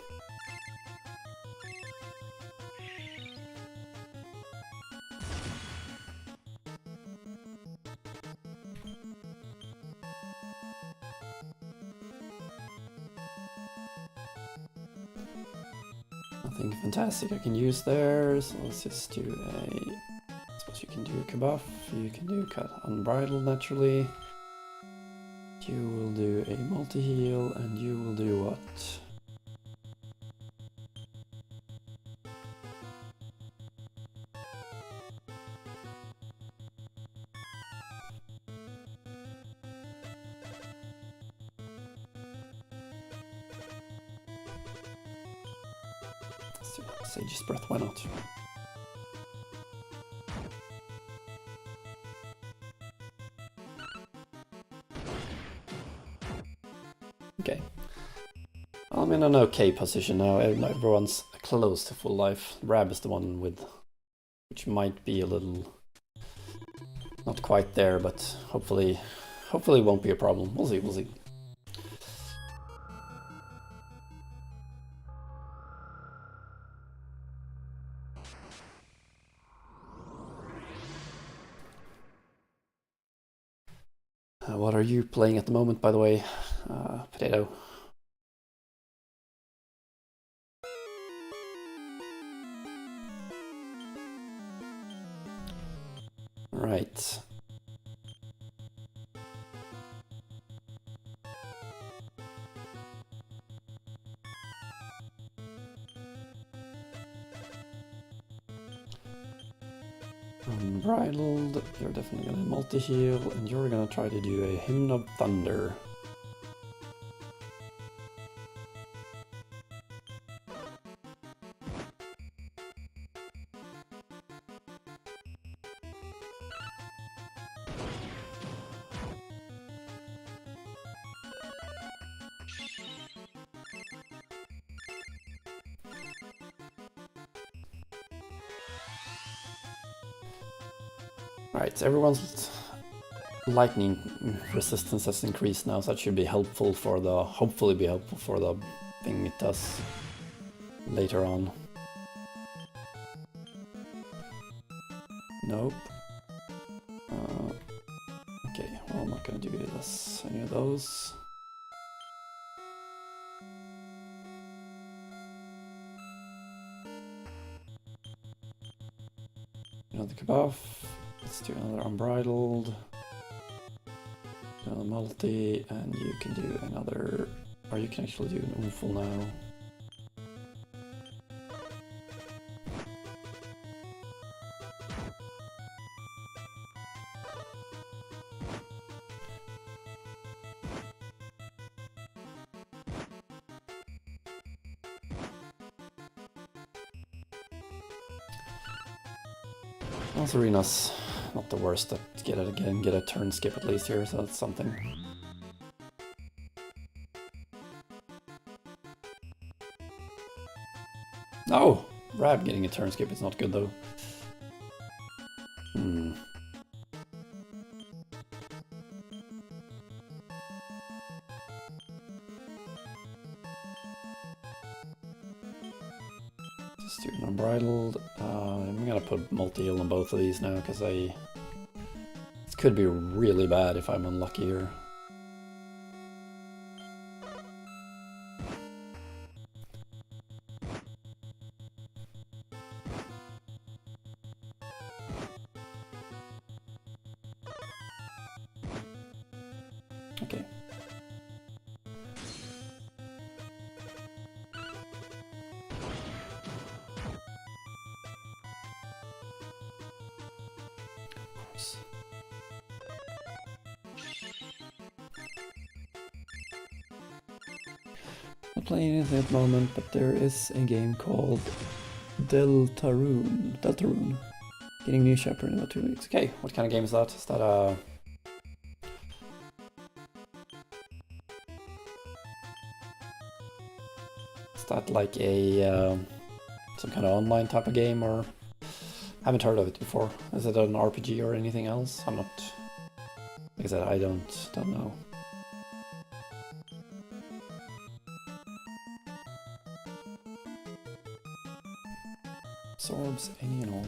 Nothing fantastic I can use there, so let's just do I suppose you can do a Kabuff, you can do cut Unbridled naturally. You will do a multi-heal, and you will do what? Let's do Sage's Breath, why not? Okay. I'm in an okay position now. Everyone's close to full life. Rab is the one with, which might be a little not quite there, but hopefully won't be a problem. We'll see, we'll see. What are you playing at the moment, by the way, Potato? Right. Unbridled, you're definitely gonna multi-heal, and you're gonna try to do a Hymn of Thunder. Alright, everyone's lightning resistance has increased now, so that should be helpful for the, hopefully be helpful for the thing it does later on. Nope. Okay, well, I'm not gonna do this, any of those. Another Kabuff. Let's do another Unbridled, another multi, and you can do another, or you can actually do an Unful now. Arena's not the worst at get a turn skip at least here, so that's something. No! Rab getting a turn skip is not good though. Just do an Unbridled. I'm gonna put multi-heal on both of these now, because this could be really bad if I'm unlucky here. Okay. Not playing anything at the moment, but there is a game called Deltarune. Getting new chapter in about 2 weeks. Okay, what kind of game is that? Is that a... Is that like a... some kind of online type of game, or... I haven't heard of it before. Is it an RPG or anything else? I'm not... Like I said, I don't know. Swords, any and all.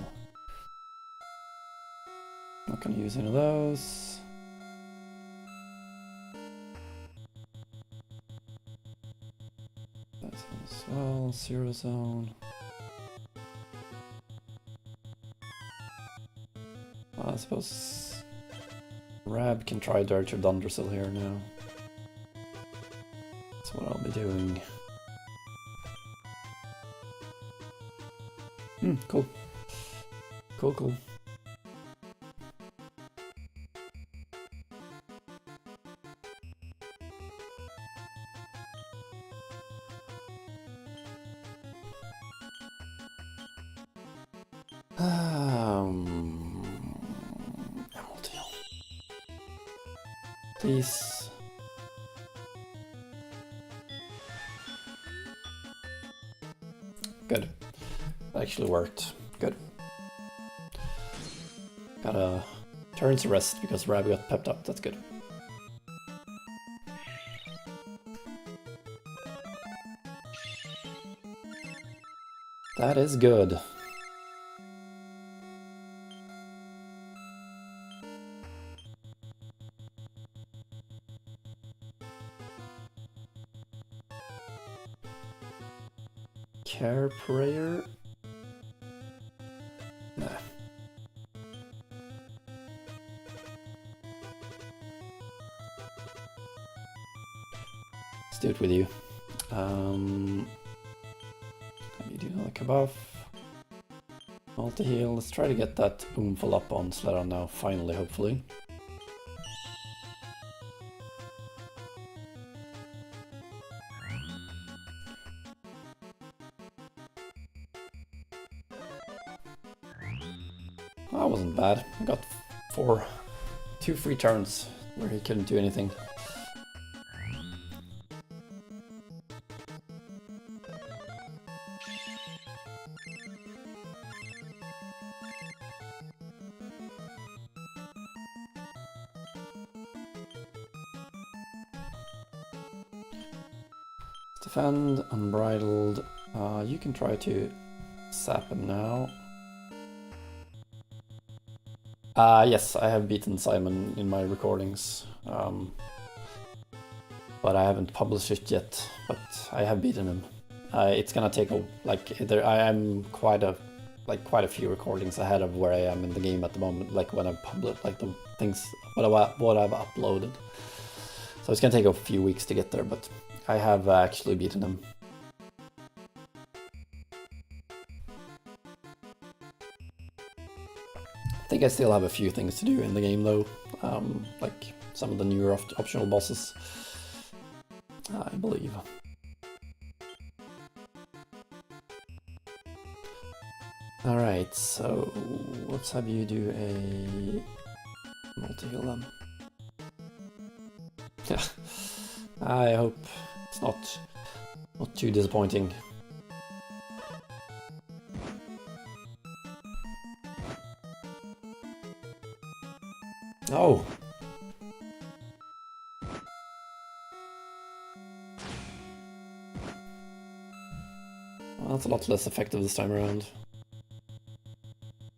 Not gonna use any of those. That's as well. Zero Zone. I suppose Rab can try Dirge of Dundersill here now. That's what I'll be doing. Cool. Cool. Please. Good. That actually worked. Good. Got a turn's rest because Rab got pepped up. That's good. That is good. Care Prayer? Nah. Let's do it with you. Let me do another buff. Multi-heal. Let's try to get that oomphle up on Slerran now, finally, hopefully. That wasn't bad. I got 2 free turns where he couldn't do anything. Defend, Unbridled. You can try to sap him now. Yes, I have beaten Simon in my recordings, but I haven't published it yet. But I have beaten him. It's gonna take I am quite a few recordings ahead of where I am in the game at the moment. Like when I publish the things what I've uploaded. So it's gonna take a few weeks to get there, but I have actually beaten him. I think I still have a few things to do in the game though, like some of the newer optional bosses, I believe. Alright, so let's have you do a multi-heal then. Yeah, I hope it's not too disappointing. Oh! Well, that's a lot less effective this time around.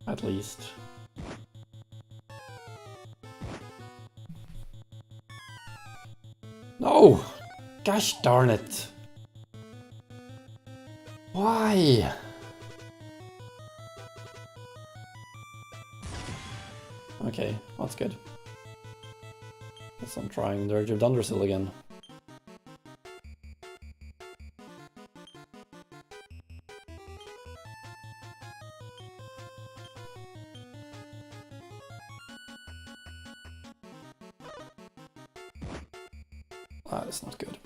At least. No! Gosh darn it! Why? Okay, that's good. Guess I'm trying the Dirge of Dundersill again. That is not good.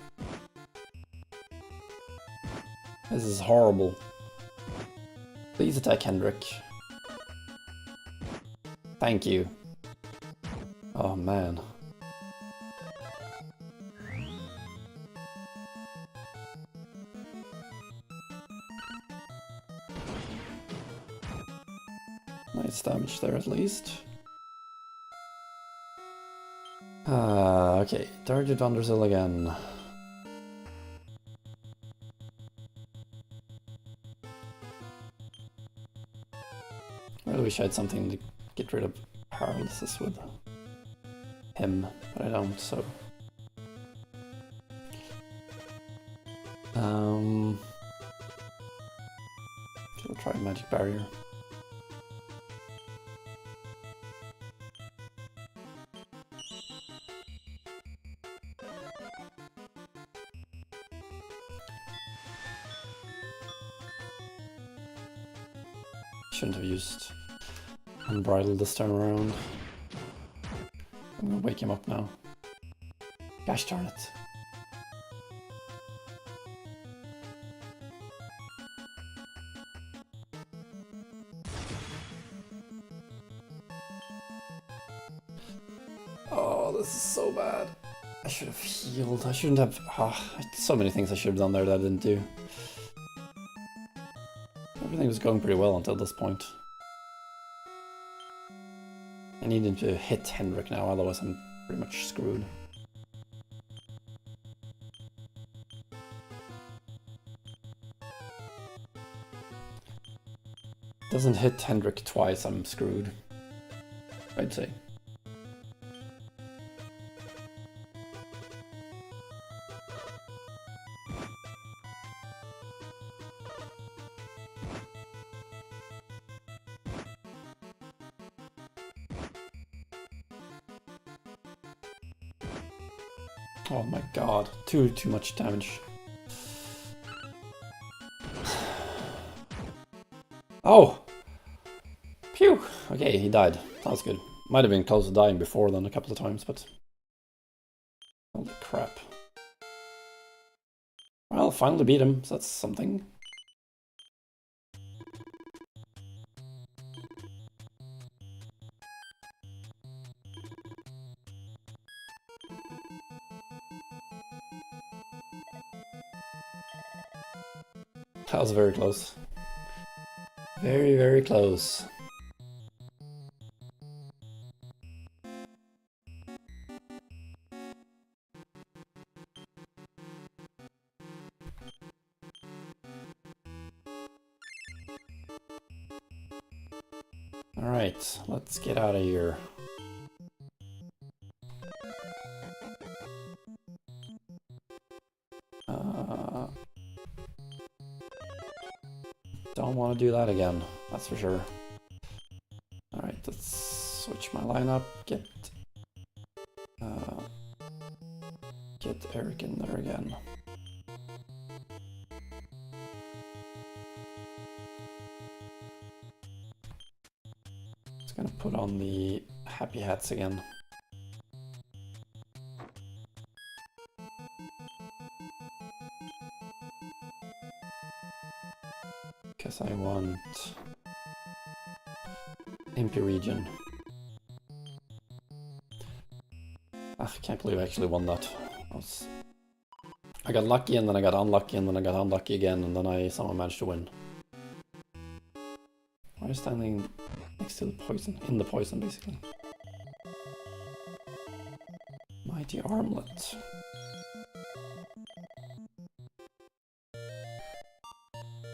This is horrible. Please attack Hendrik. Thank you. Oh man. Nice damage there at least. Okay, target Undersill again. I really wish I had something to get rid of paralysis with him, but I don't, so... I'll try Magic Barrier. Shouldn't have used Unbridled this time around. I'm gonna wake him up now. Gosh darn it. Oh, this is so bad. I should have healed. I shouldn't have... so many things I should have done there that I didn't do. Everything was going pretty well until this point. I need him to hit Hendrik now, otherwise I'm pretty much screwed. Doesn't hit Hendrik twice, I'm screwed. I'd say. Oh my god, too much damage. Oh! Phew! Okay, he died. That was good. Might have been close to dying before then a couple of times, but... Holy crap. Well, finally beat him, so that's something. That was very close. Very, very close. Alright, let's get out of here. Don't want to do that again, that's for sure. Alright, let's switch my lineup, get Eric in there again. Just gonna put on the happy hats again. Because I want Impy Region. I can't believe I actually won that. I got lucky and then I got unlucky and then I got unlucky again and then I somehow managed to win. Why are you standing next to the poison? In the poison, basically. Mighty Armlet.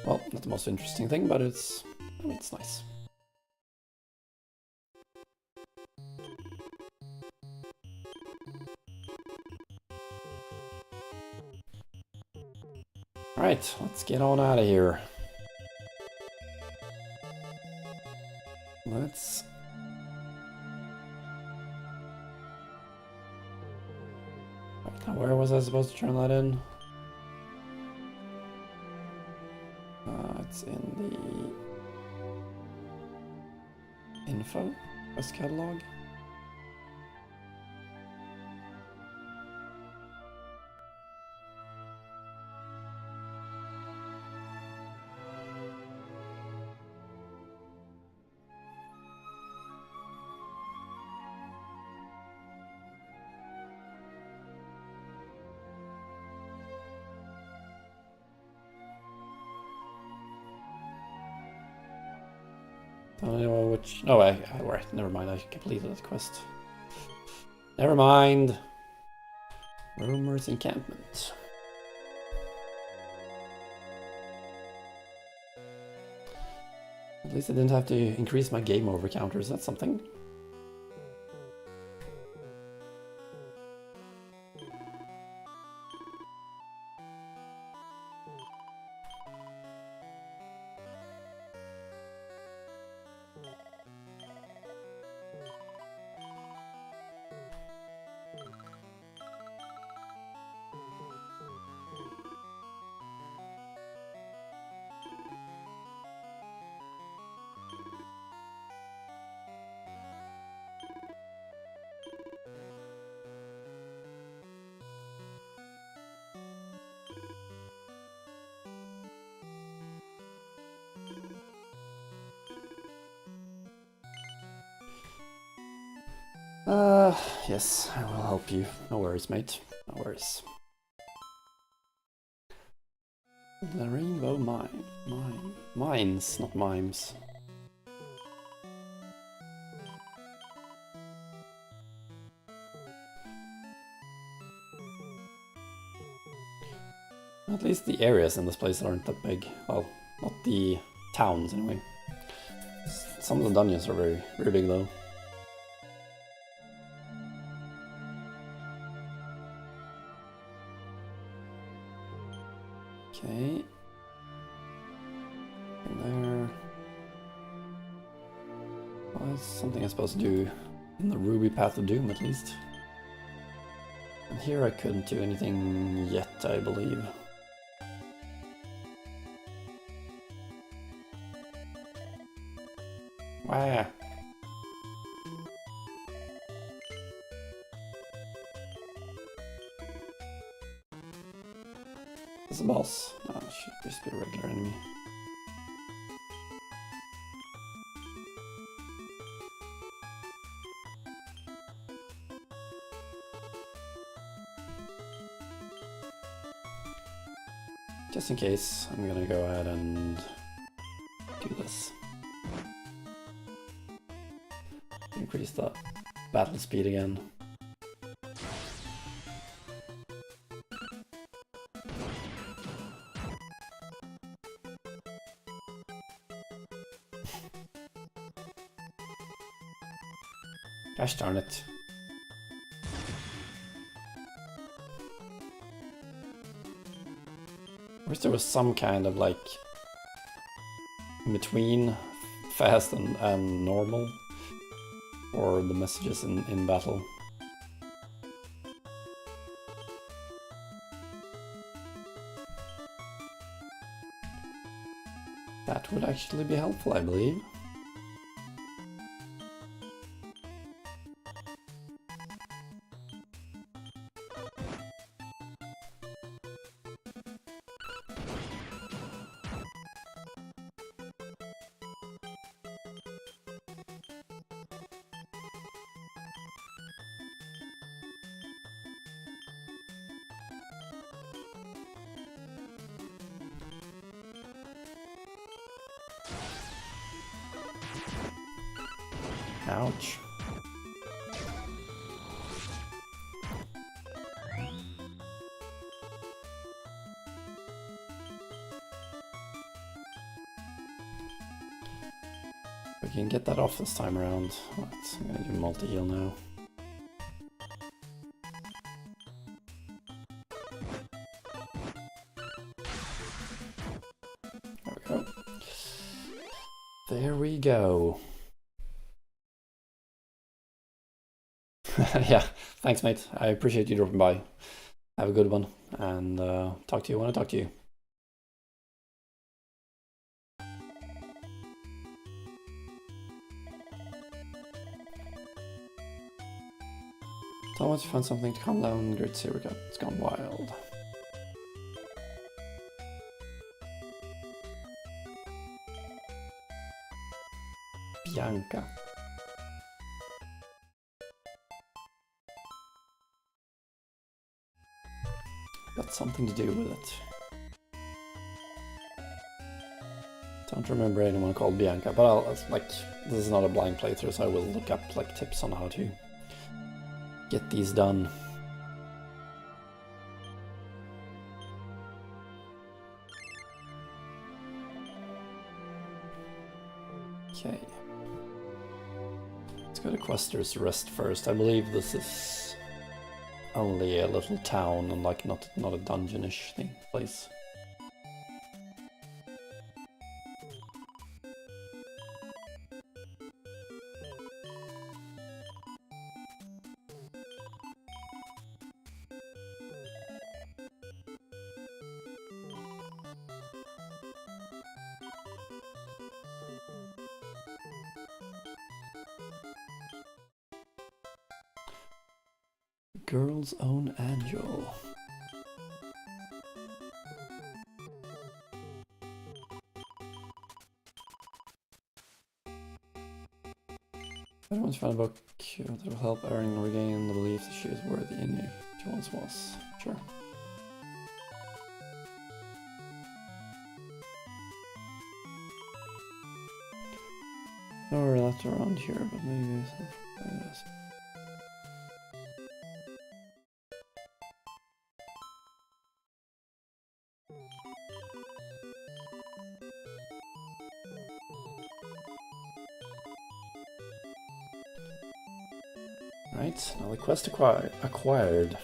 Well, not the most interesting thing, but it's nice. Alright, let's get on out of here. Let's... Right, now where was I supposed to turn that in? It's in the info quest catalog. I don't know which... Oh, right, never mind, I completed that quest. Never mind. Rumors encampment. At least I didn't have to increase my game over counters, that's something. Yes, I will help you. No worries, mate. No worries. The rainbow mines, not mimes. At least the areas in this place aren't that big. Well, not the towns anyway. Some of the dungeons are very, very big though. Okay. And there. Well, that's something I'm supposed to do in the Ruby Path of Doom at least. And here I couldn't do anything yet, I believe. Wow. Is a boss? No, it should just be a regular enemy. Just in case, I'm gonna go ahead and do this. Increase the battle speed again. Gosh darn it. I wish there was some kind of like in between fast and normal for the messages in battle. That would actually be helpful, I believe. Ouch. We can get that off this time around. I'm gonna do multi-heal now. There we go. There we go. Yeah, thanks mate. I appreciate you dropping by. Have a good one, and talk to you when I talk to you. So once you find something to calm down, Great Saber It's gone wild. Bianca. Got something to do with it. Don't remember anyone called Bianca, but I'll like this is not a blind playthrough, so I will look up like tips on how to get these done. Okay. Let's go to Quester's Rest first. I believe this is only a little town and like not a dungeonish thing place. Girl's Own Angel. Everyone's found a book that will help Erin regain the belief that she is worthy in you. She once was. Sure. Nowhere left around here, but maybe yes. Right, now the quest acquired.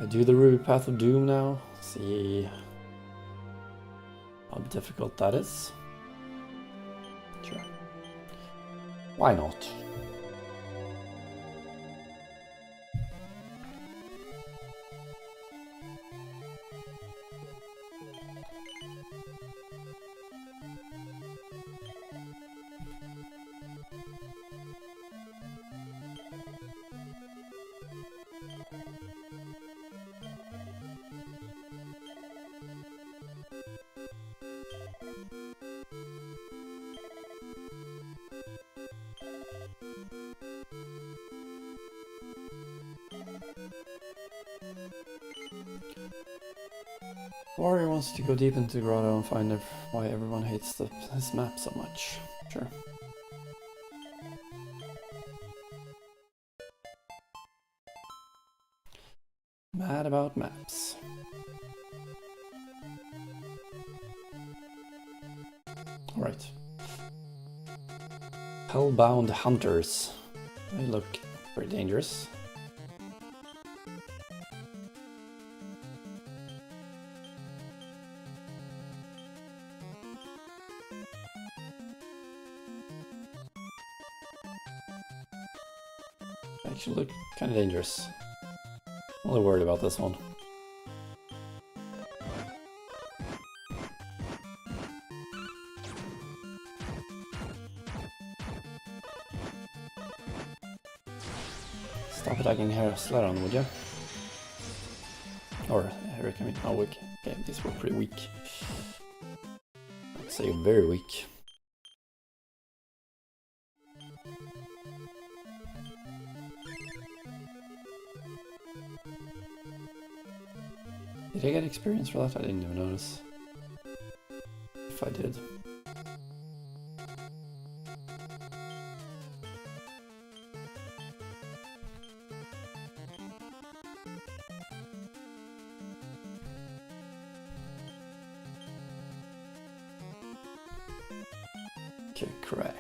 I do the Ruby Path of Doom now. See how difficult that is. Sure. Why not? Warrior wants to go deep into Grotto and find out why everyone hates this map so much. Sure. Mad about maps. Alright. Hellbound Hunters. They look pretty dangerous. Actually look kind of dangerous. I'm a little worried about this one. Stop attacking here, Slerran, would you? Or Eric, I mean, how weak? Okay, these were pretty weak. I'd say very weak. Did I get experience for that? I didn't even notice. If I did. Okay, crack.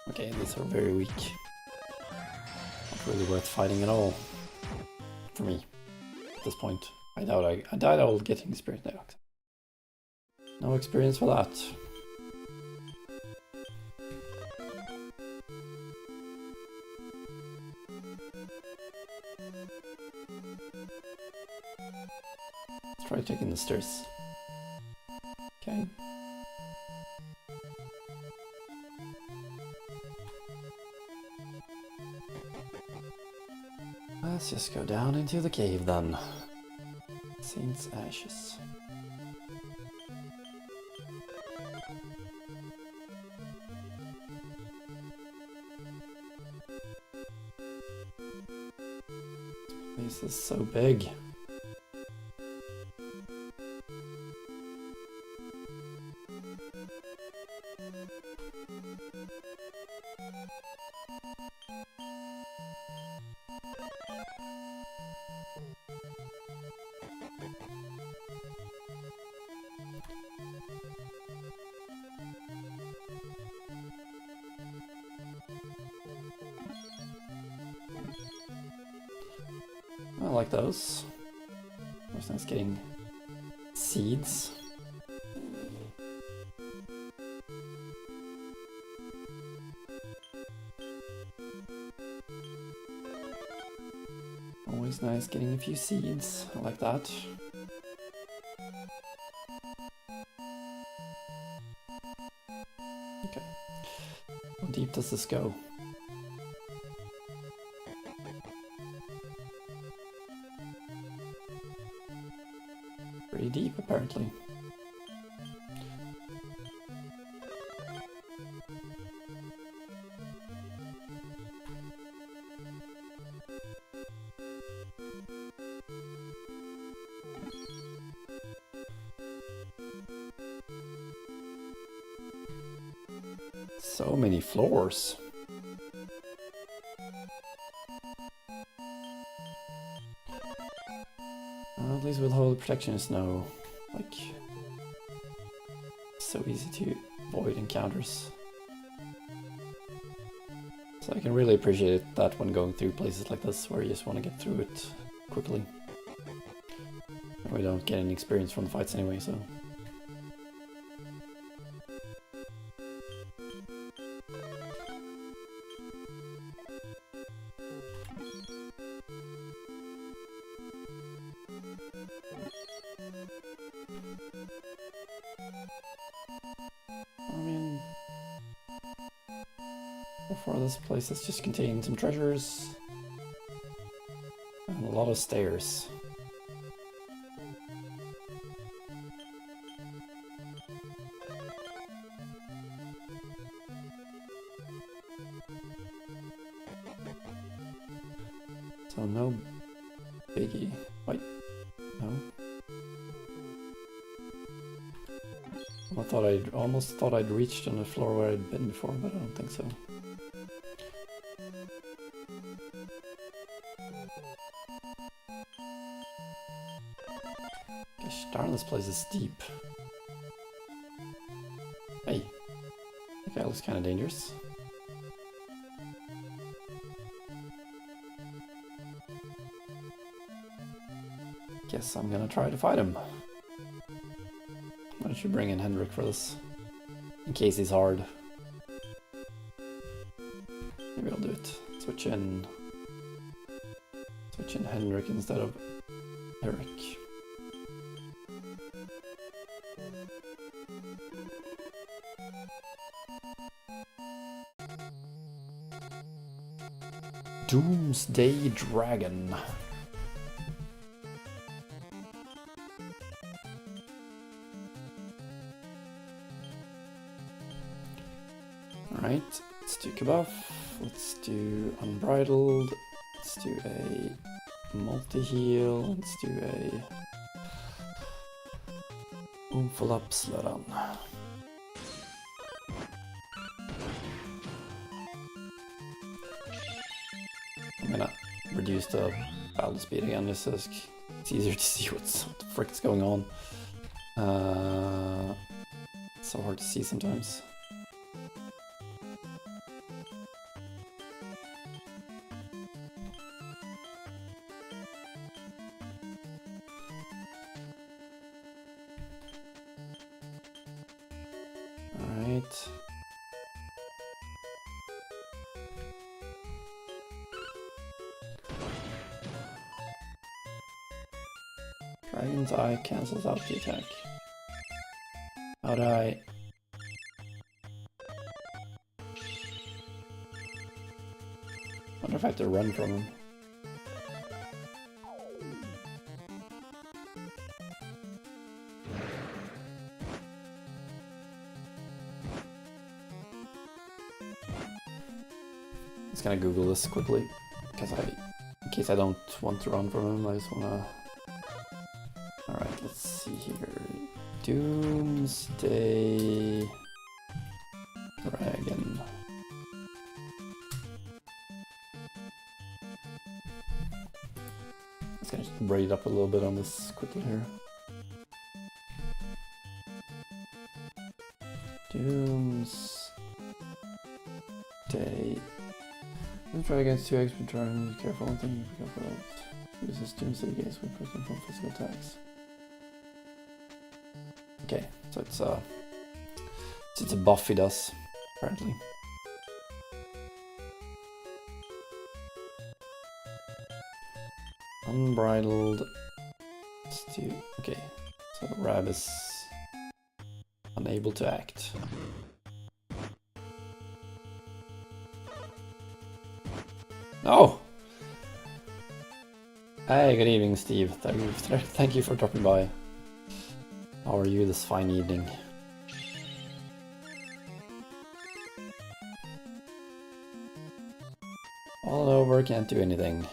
Okay, these are very weak. Not really worth fighting at all. For me, at this point. I doubt I'll get experience now. No experience for that. Let's try taking the stairs. Okay. Let's just go down into the cave then. Saint's Ashes. This is so big. I like those. It was nice getting seeds. Always nice getting a few seeds. I like that. Okay. How deep does this go? Pretty deep, apparently. So many floors. At least with Holy Protection is no, like, so easy to avoid encounters. So I can really appreciate that when going through places like this where you just want to get through it quickly. And we don't get any experience from the fights anyway, so... I mean, so far this place has just contained some treasures and a lot of stairs. So no biggie. Wait, no. I almost thought I'd reached on the floor where I'd been before, but I don't think so. Gosh darn, this place is steep. Hey, that guy looks kind of dangerous. Guess I'm gonna try to fight him. Why don't you bring in Hendrik for this? In case he's hard. Maybe I'll do it. Switch in Hendrik instead of Eric. Doomsday Dragon. Alright, let's do Kabuff, let's do Unbridled, let's do a multi-heal, let's do a Umfalap Slerran. I'm gonna reduce the battle speed again just so it's easier to see what the frick is going on. It's so hard to see sometimes. Alright. Dragon's Eye cancels out the attack. How'd I... wonder if I have to run from him. Just gonna Google this quickly, because I In case I don't want to run from him, I just wanna... Alright, let's see here. Doomsday... Dragon. Let's just braid up a little bit on this quickly here. Doomsday. Let's try against 2 expert turn. Be careful, don't think you careful that. Uses Doomsday against when person from physical attacks. Okay, so it's a buff he does, apparently. Unbridled stew. Okay, so Rab is unable to act. No! Hey, good evening, Steve. Thank you for dropping by. How are you this fine evening? All over, can't do anything.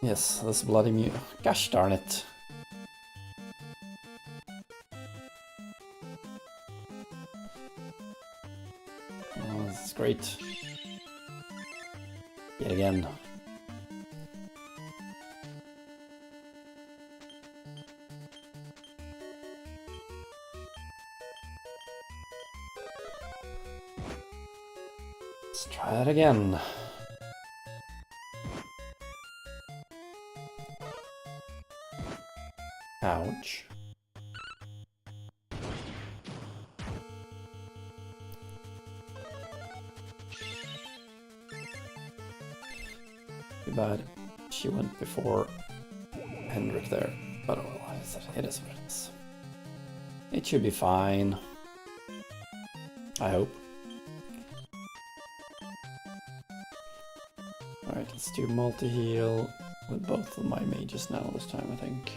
Yes, this bloody mute. Gosh darn it. Oh, this is great. Yet again. Let's try it again. Ouch. Too bad she went before Hendrik there, but oh well, it is what it is. It should be fine. I hope. Alright, let's do multi-heal with both of my mages now this time, I think.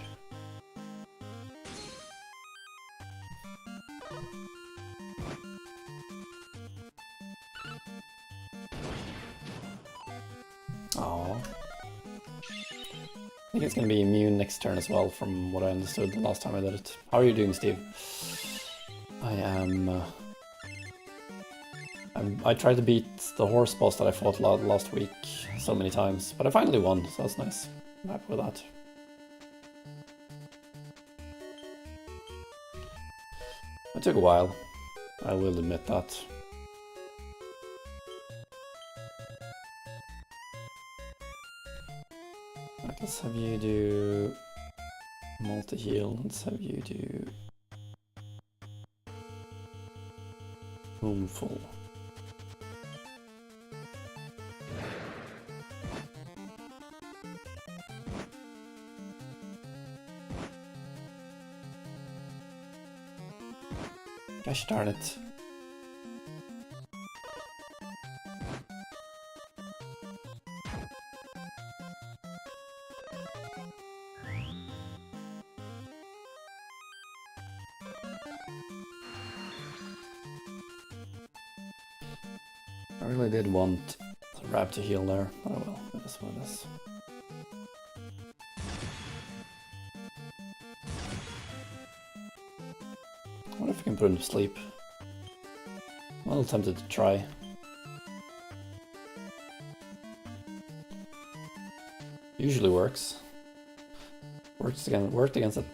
Oh, I think it's going to be immune next turn as well, from what I understood the last time I did it. How are you doing, Steve? I am... I tried to beat the horse boss that I fought last week so many times, but I finally won, so that's nice. I'm happy with that. It took a while, I will admit that. Let's have you do multi-heal, let's have you do Homeful. Gosh darn it. I really did want Rab to heal there, but oh well, it is what it is. I wonder if I can put him to sleep. I'm a little tempted to try. Usually works. Worked against that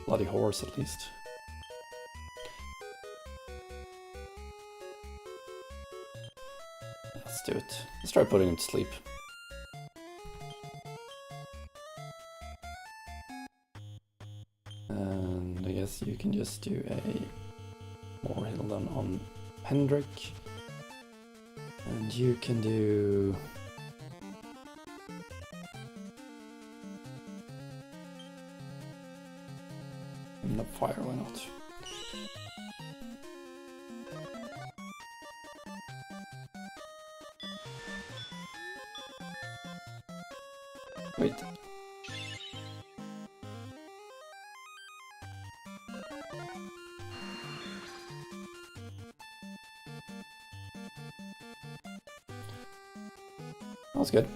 bloody horse at least. Let's do it. Let's try putting him to sleep. And I guess you can just do a more heal then on Hendrik. And you can do... Not fire, why not? Wait. That was good.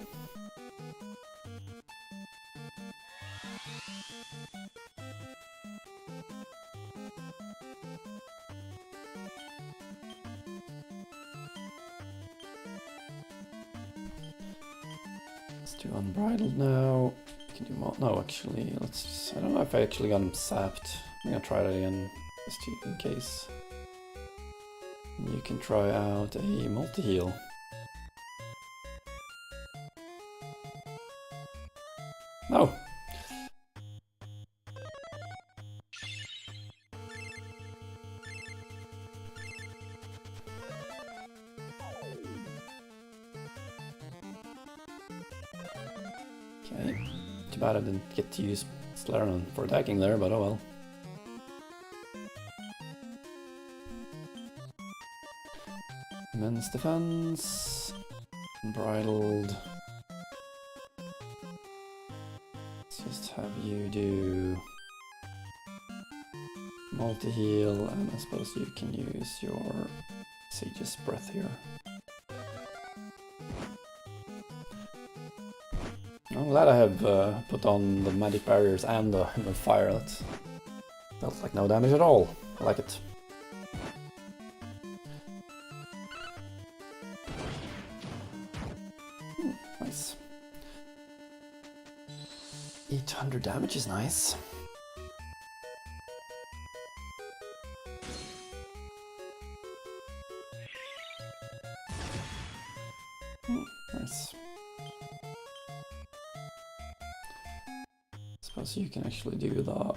Let's do unbridled now. We can do more. No, actually, let's. I don't know if I actually got him sapped. I'm gonna try that again, just in case. You can try out a multi-heal. No! Okay, too bad I didn't get to use Slerran for attacking there, but oh well. Immense defense, unbridled. Let's just have you do multi-heal, and I suppose you can use your Sage's Breath here. I'm glad I have put on the magic barriers and the fire. That felt like no damage at all. I like it. Nice. 800 damage is nice. Nice. Suppose you can actually do the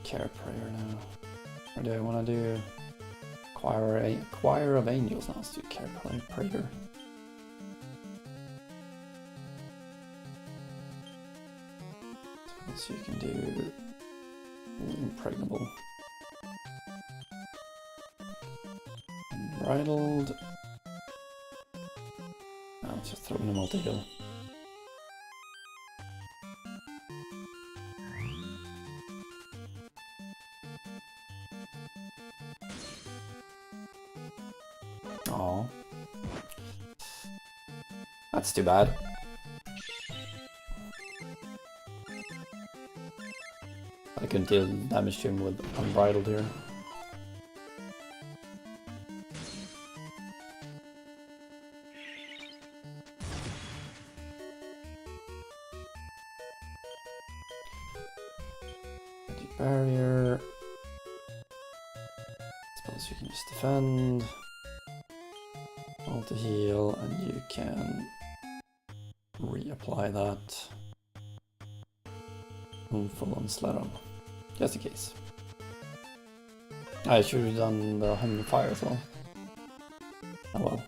care prayer now. Or do I want to do choir of angels? Now let's do care prayer. Suppose you can do impregnable. Unbridled. Now let's just throw in a multi-heal. Oh, that's too bad. I couldn't deal damage to him with unbridled here. Magic barrier. Suppose you can just defend. Multi-heal, and you can reapply that full on Slerran, just in case. I should have done the Hymn of Fire as well. Oh well.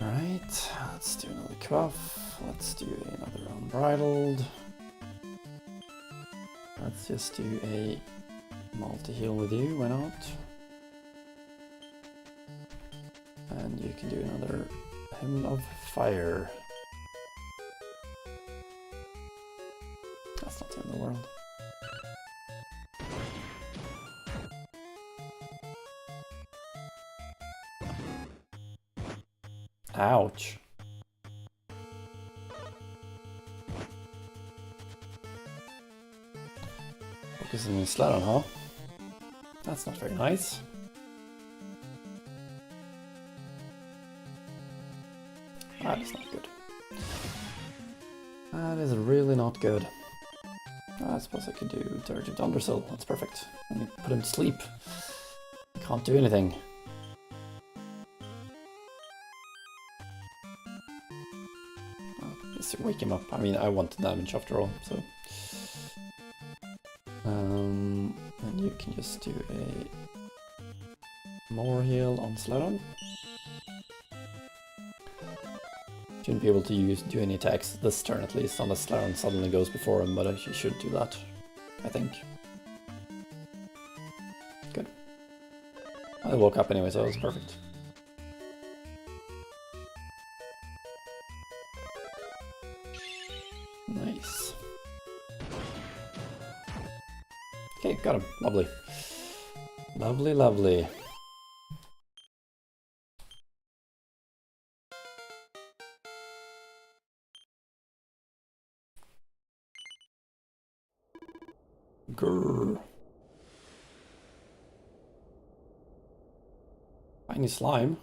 Alright, let's do another cuff. Let's do another unbridled. Let's just do a multi-heal with you, why not? And you can do another Hymn of Fire. That's not the end of the world. Ouch. Focusing on Slerran, huh? That's not very nice. That is not good. That is really not good. I suppose I could do Dirge of Undersill. That's perfect. Let me put him to sleep. Can't do anything. wake him up. I mean, I want the damage after all, so... and you can just do a more heal on Slerran. Shouldn't be able to do any attacks this turn at least, unless Slerran suddenly goes before him, but he should do that, I think. Good. I woke up anyway, so it was perfect. Nice. Okay, got him. Lovely. Lovely, lovely. Grrr. Tiny slime.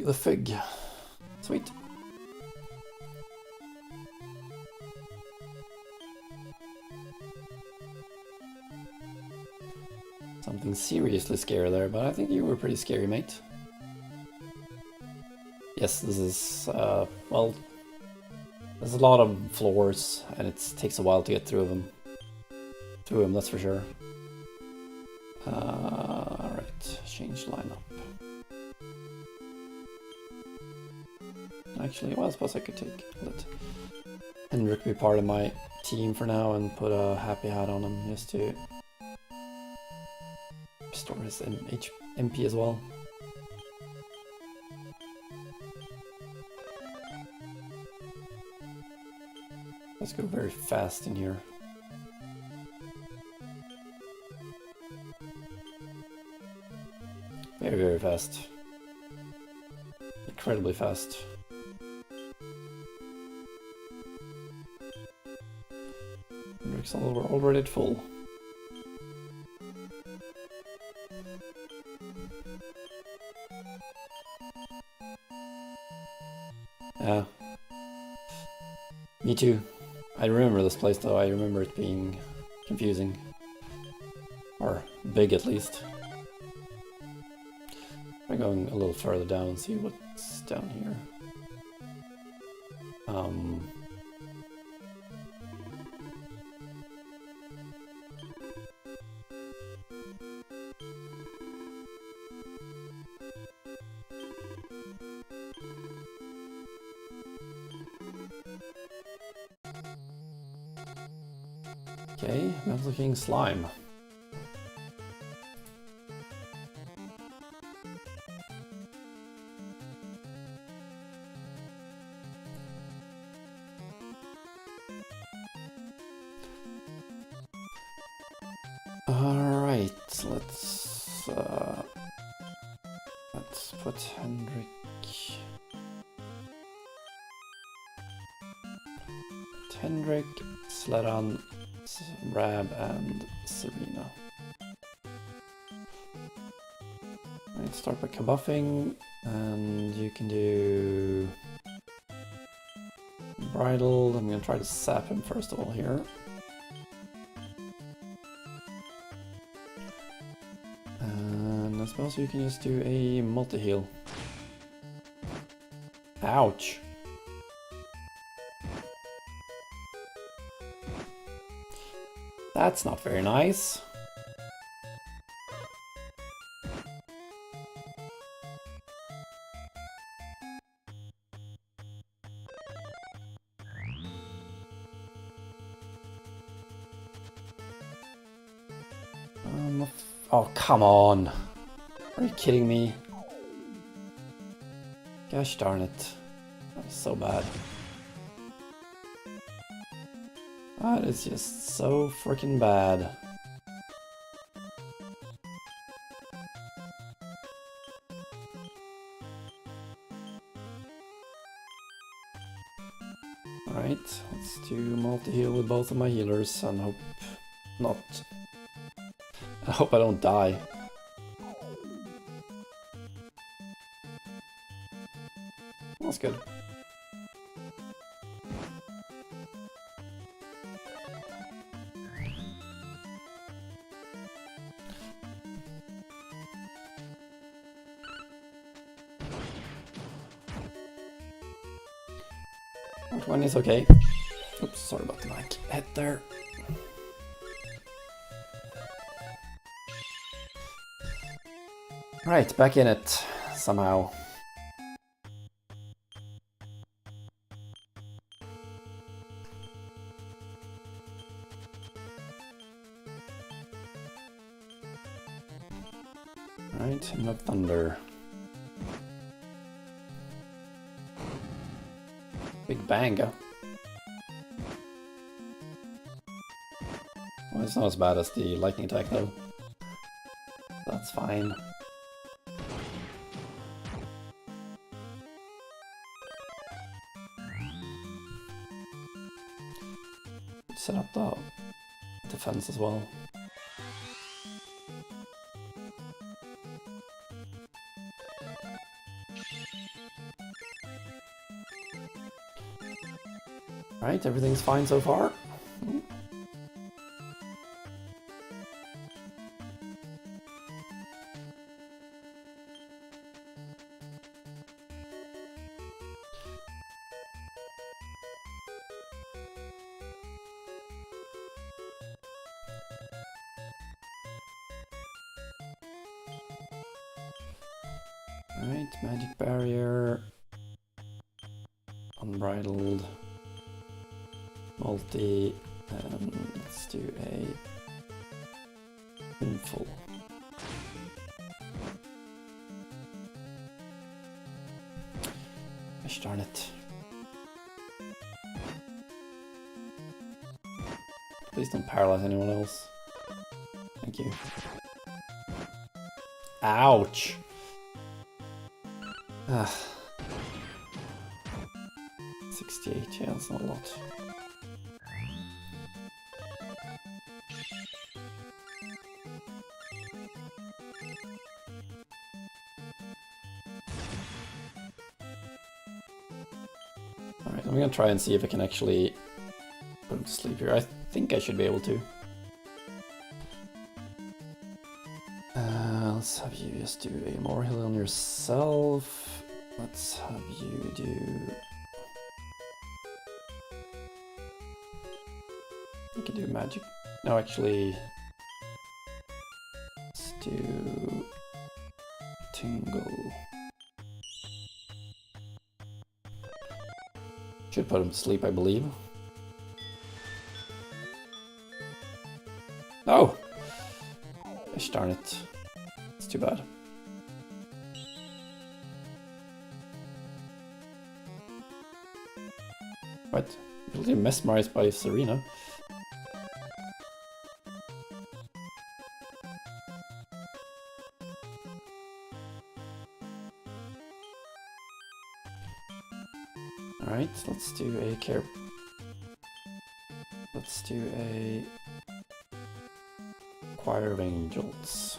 The fig. Sweet. Something seriously scary there, but I think you were pretty scary, mate. Yes, this is, well, there's a lot of floors, and it takes a while to get through them. Through them, that's for sure. Alright, change lineup. Actually, well, I suppose I could let Hendrik be part of my team for now and put a happy hat on him just to restore his MP as well. Let's go very fast in here. Very, very fast. Incredibly fast. We're already at full. Yeah. Me too. I remember this place though, I remember it being confusing. Or big at least. I'm going a little further down and see what's down here. Okay, I'm looking slime. Alright, let's put Hendrik, Slerran, Rab, and Serena. Alright, start by kabuffing, and you can do Bridle. I'm gonna try to sap him first of all here. And I suppose you can just do a multi-heal. Ouch! That's not very nice. Oh, come on. Are you kidding me? Gosh darn it. That was so bad. That is just so freaking bad. Alright, let's do multi-heal with both of my healers and hope not. I hope I don't die. That's good. 120 is okay. Oops, sorry about the mic hit there. Right, back in it somehow. Right, Hymn of Thunder. Big bang, huh? Well, it's not as bad as the lightning attack though. That's fine. Set up the defense as well. Right, everything's fine so far. Alright, magic barrier, unbridled, multi, and let's do a inful. Gosh darn it. Please don't paralyze anyone else. Thank you. Ouch! Ah. 68, yeah, that's not a lot. Alright, I'm gonna try and see if I can actually put him to sleep here. I think I should be able to. Let's have you just do a more heal on yourself. Let's have you do... You can do magic. No, actually... Let's do... Tingle. Should put him to sleep, I believe. Oh! Gosh darn it. It's too bad. What? Really mesmerized by Serena. Alright, let's do a care. Let's do a Choir of Angels.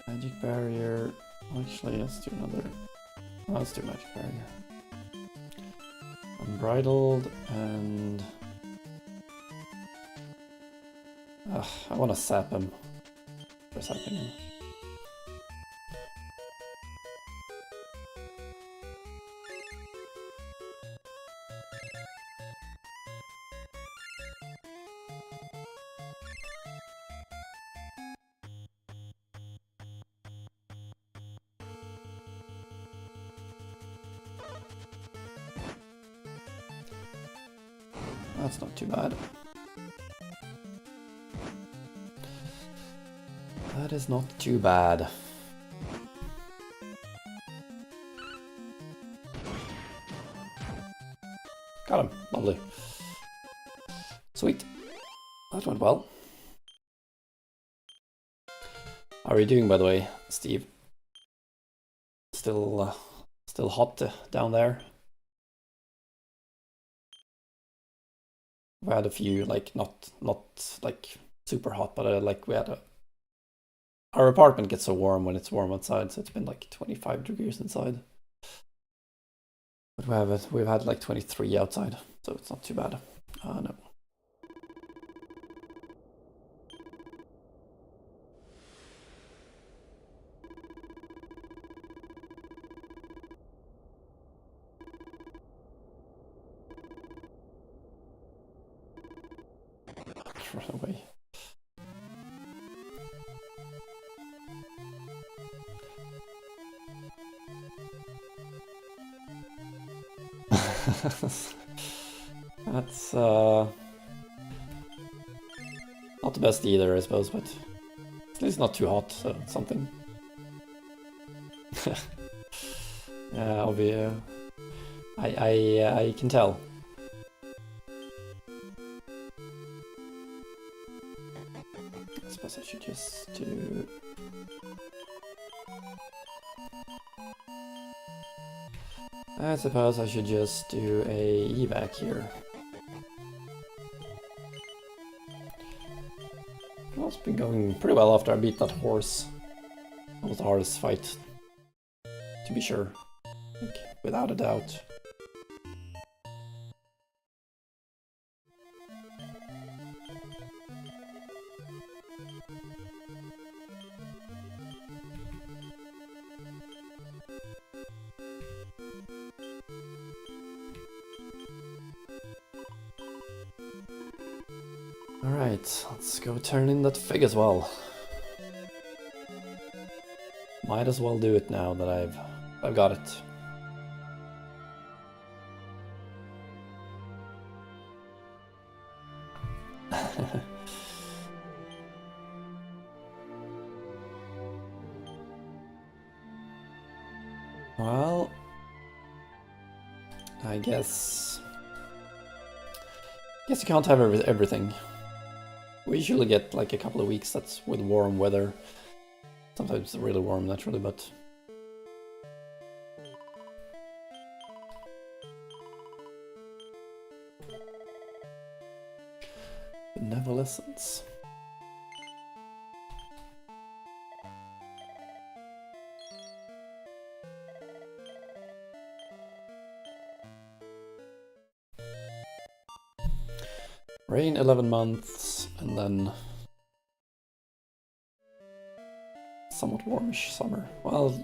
Magic barrier. Actually, let's do another. Let's do magic barrier. Unbridled and. I want to sap him. For sapping him. That's not too bad. That is not too bad. Got him. Lovely. Sweet. That went well. How are you doing, by the way, Steve? Still hot down there? We had a few, like, not like super hot, but like we had our apartment gets so warm when it's warm outside, so it's been like 25 degrees inside. But we've had like 23 outside, so it's not too bad. No. Run away. That's not the best either, I suppose, but at least not too hot, so something. Yeah, I can tell. I suppose I should just do... I suppose I should just do a evac here. Well, it's been going pretty well after I beat that horse. That was the hardest fight, to be sure, like, without a doubt. Alright, let's go turn in that fig as well. Might as well do it now that I've got it. Well, I guess you can't have everything. We usually get like a couple of weeks that's with warm weather. Sometimes it's really warm naturally, but benevolence. Rain 11 months, and then somewhat warmish summer. Well,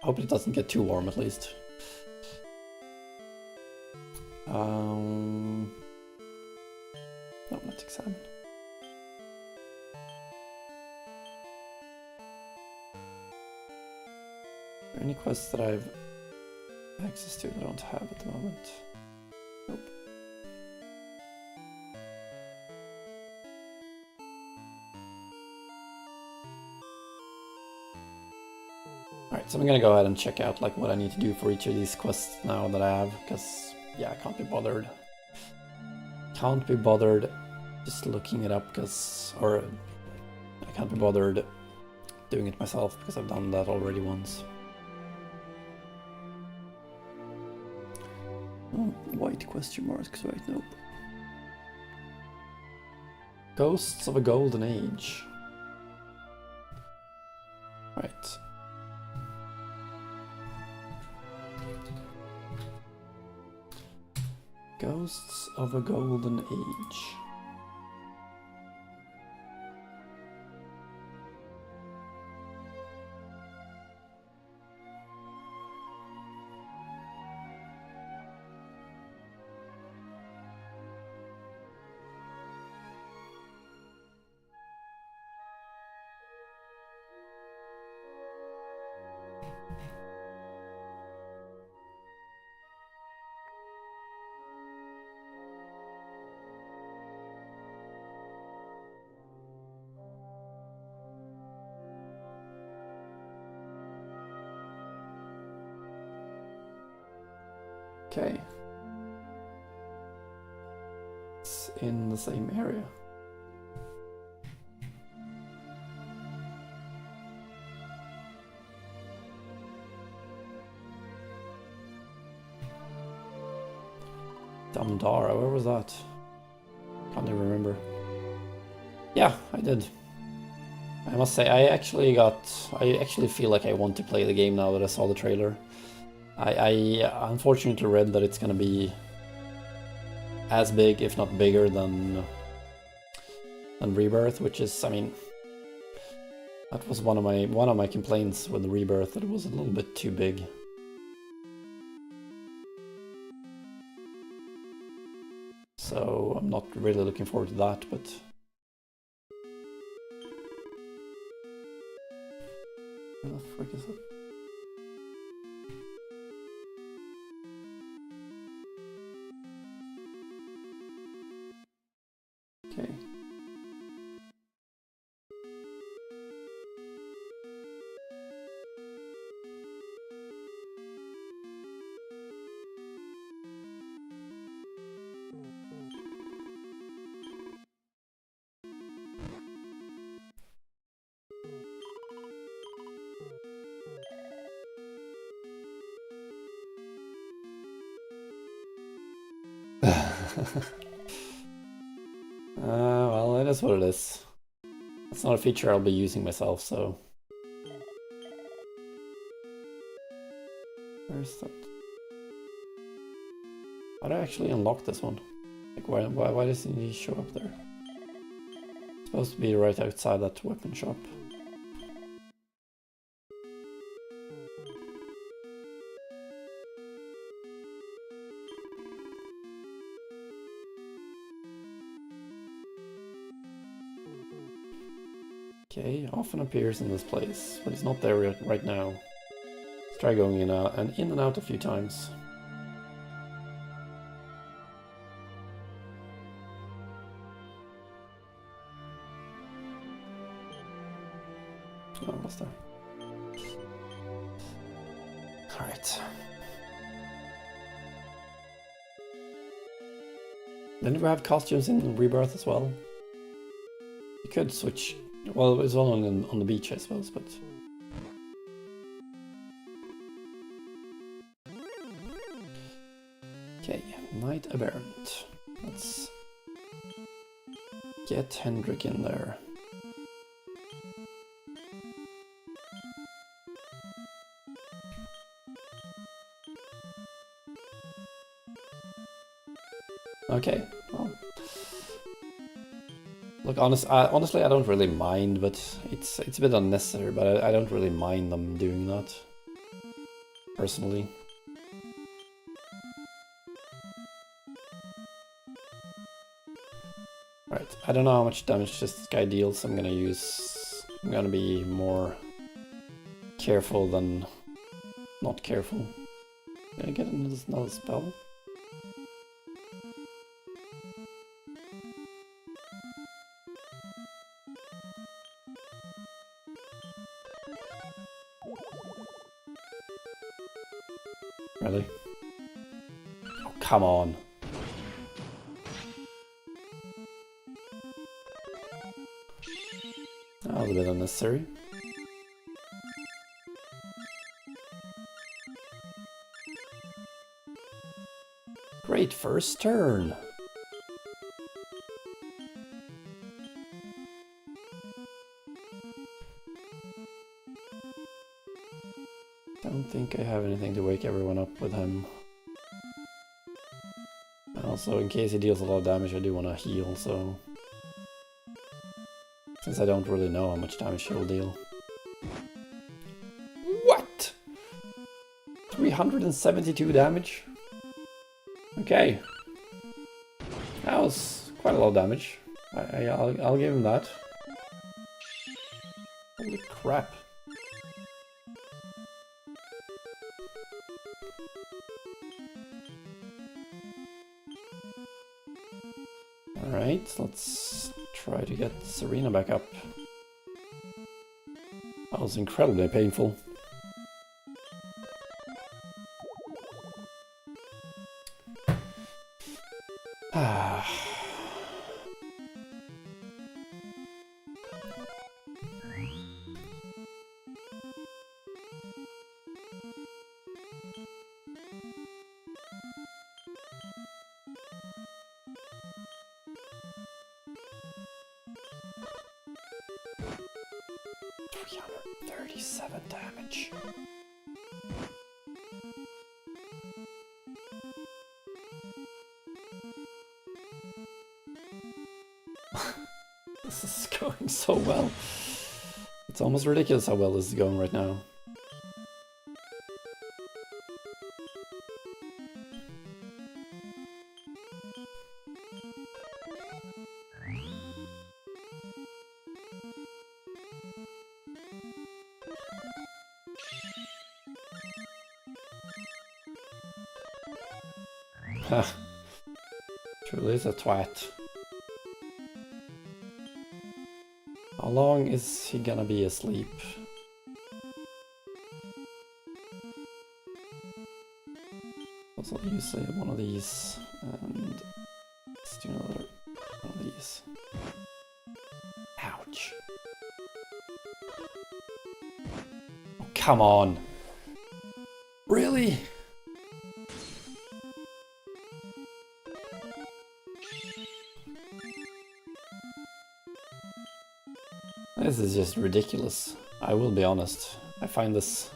I hope it doesn't get too warm at least. No, not exam. Are there any quests that I've access to that I don't have at the moment? Nope. Alright, so I'm gonna go ahead and check out like what I need to do for each of these quests now that I have, because yeah, I can't be bothered. Can't be bothered just looking it up because, or I can't be bothered doing it myself because I've done that already once. Oh, white question marks, right? Nope. Ghosts of a Golden Age. Right. Ghosts of a Golden Age. Okay. It's in the same area. Damdara, where was that? Can't even remember. Yeah, I did. I must say, I actually feel like I want to play the game now that I saw the trailer. I unfortunately read that it's gonna be as big, if not bigger, than Rebirth, which is, I mean, that was one of my complaints with the Rebirth, that it was a little bit too big. So I'm not really looking forward to that, but this up. Okay. Well, it is what it is. It's not a feature I'll be using myself, so... Where's that? How do I actually unlock this one? Like, why doesn't he show up there? It's supposed to be right outside that weapon shop. Okay, often appears in this place, but he's not there right now. Let's try going in and out a few times. Oh, almost there. Alright. Then we have costumes in Rebirth as well. You could switch. Well, it's all on the beach, I suppose, but... Okay, Knight Aberrant. Let's get Hendrik in there. Okay, well... Look, honestly, I don't really mind, but it's a bit unnecessary, but I don't really mind them doing that, personally. Right, I don't know how much damage this guy deals. I'm gonna be more careful than not careful. Gonna get another spell. Really? Oh, come on. That was a bit unnecessary. Great first turn. Don't think I have anything to wake everyone up with him. And also, in case he deals a lot of damage, I do want to heal, so... Since I don't really know how much damage he'll deal. What? 372 damage? Okay. That was quite a lot of damage. I'll give him that. Holy crap. Alright, let's try to get Serena back up. That was incredibly painful. Ah. $337 damage. This is going so well. It's almost ridiculous how well this is going right now. Truly is a twat. How long is he gonna be asleep? Also use one of these, and let's do another one of these. Ouch. Oh, come on. Really? This is just ridiculous. I will be honest. I find this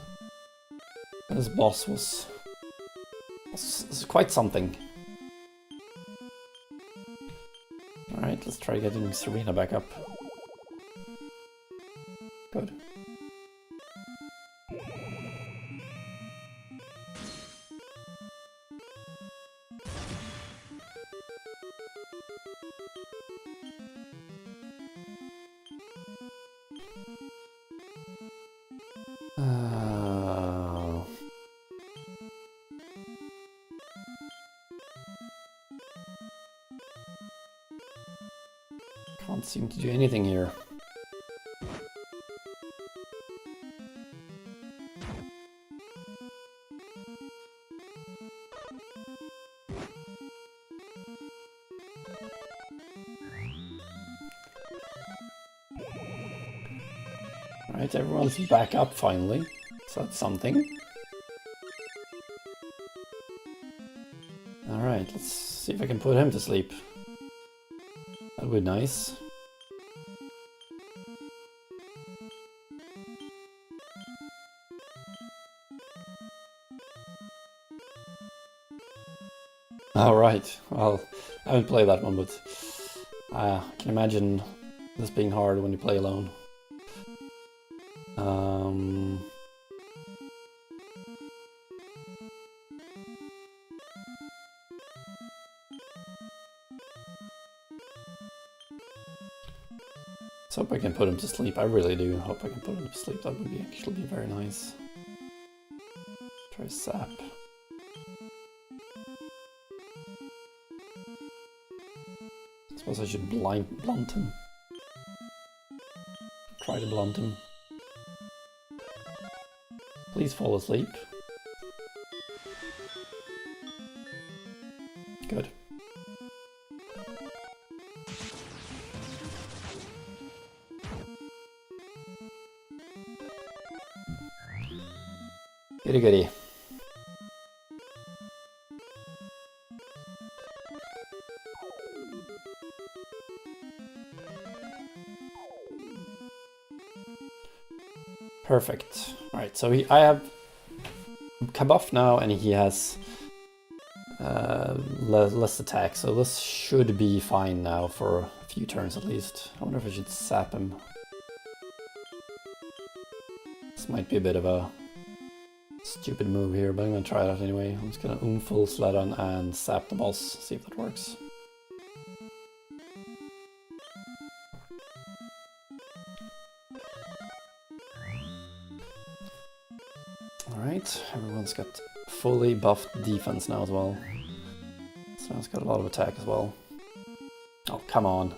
boss was quite something. Alright, let's try getting Serena back up. Good. Can't seem to do anything here. Right, everyone's back up finally, so that's something. Alright, let's see if I can put him to sleep. That would be nice. Alright, well, I haven't played that one, but I can imagine this being hard when you play alone. Let's hope I can put him to sleep. I really do hope I can put him to sleep. That would actually be very nice. Try sap. I suppose I should blunt him. Try to blunt him. Please fall asleep. Good. Goody goody. Perfect. Alright, so I have Kabuff now, and he has less attack, so this should be fine now for a few turns at least. I wonder if I should sap him. This might be a bit of a stupid move here, but I'm gonna try that anyway. I'm just gonna full Slerran and sap the boss, see if that works. Alright, everyone's got fully buffed defense now as well. So it's got a lot of attack as well. Oh, come on.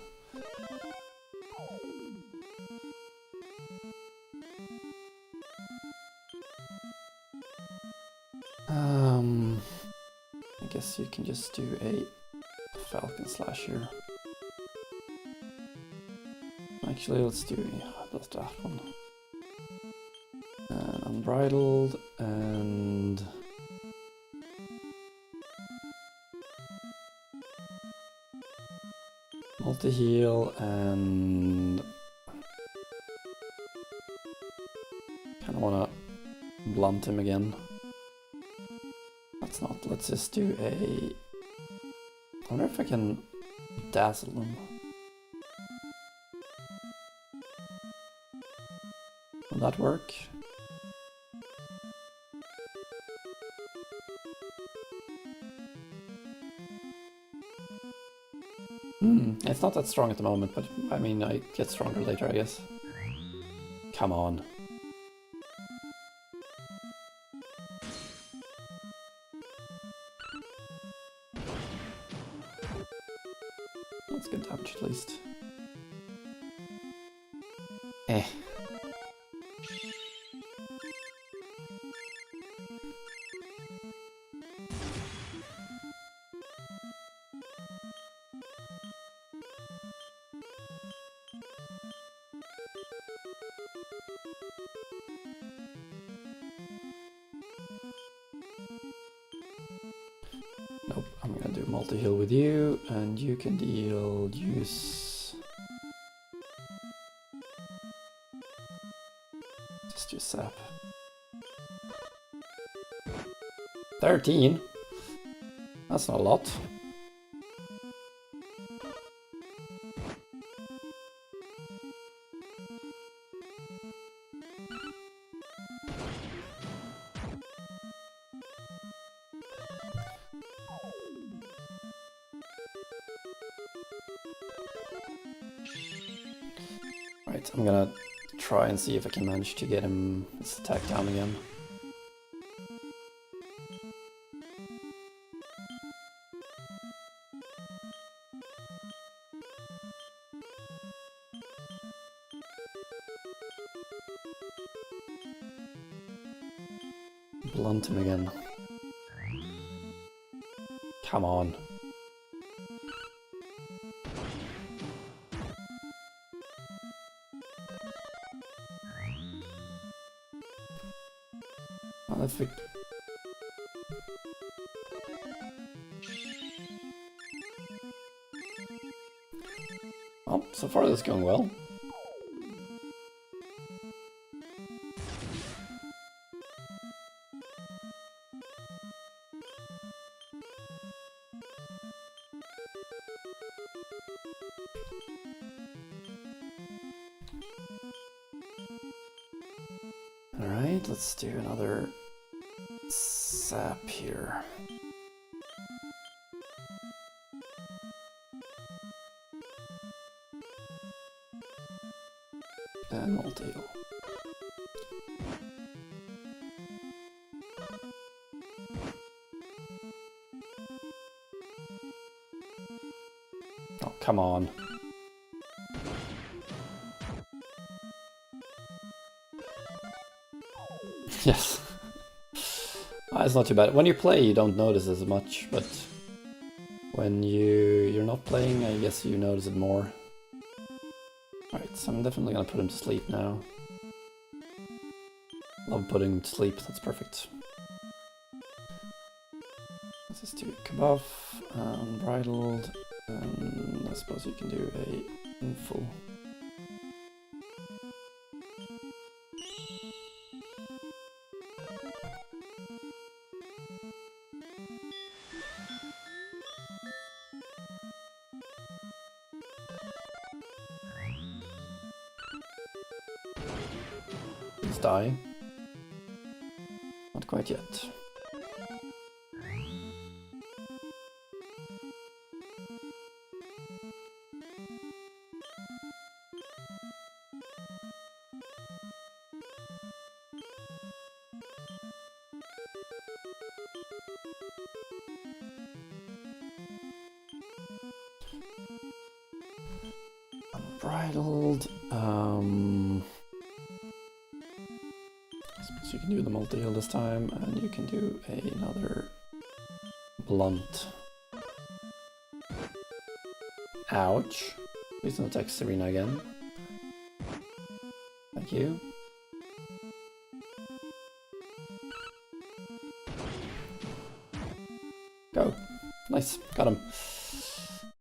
I guess you can just do a Falcon Slash here. Actually, let's do that one. And Unbridled and multi-heal and kind of want to blunt him again. Let's not. Let's just do a. I wonder if I can dazzle him. Will that work? It's not that strong at the moment, but I mean, I get stronger later, I guess. Come on. That's good damage at least. Eh. Nope, I'm gonna do multi-heal with you, and you can use... Just use sap. 13? That's not a lot. Right, I'm gonna try and see if I can manage to get his attack down again. Blunt him again. Come on. Well, if we... Well, so far this is going well. Alright, let's do another sap here. And multi-heal. Oh, come on. Yes. It's not too bad. When you play, you don't notice as much, but when you're not playing, I guess you notice it more. Alright, so I'm definitely gonna put him to sleep now. Love putting him to sleep, that's perfect. This is to Kabuff, Unbridled, and I suppose you can do a inful. He's dying. Not quite yet. Unbridled. I suppose you can do the multi-heal this time, and you can do another blunt. Ouch. Please don't attack Serena again. Thank you. Go. Nice. Got him.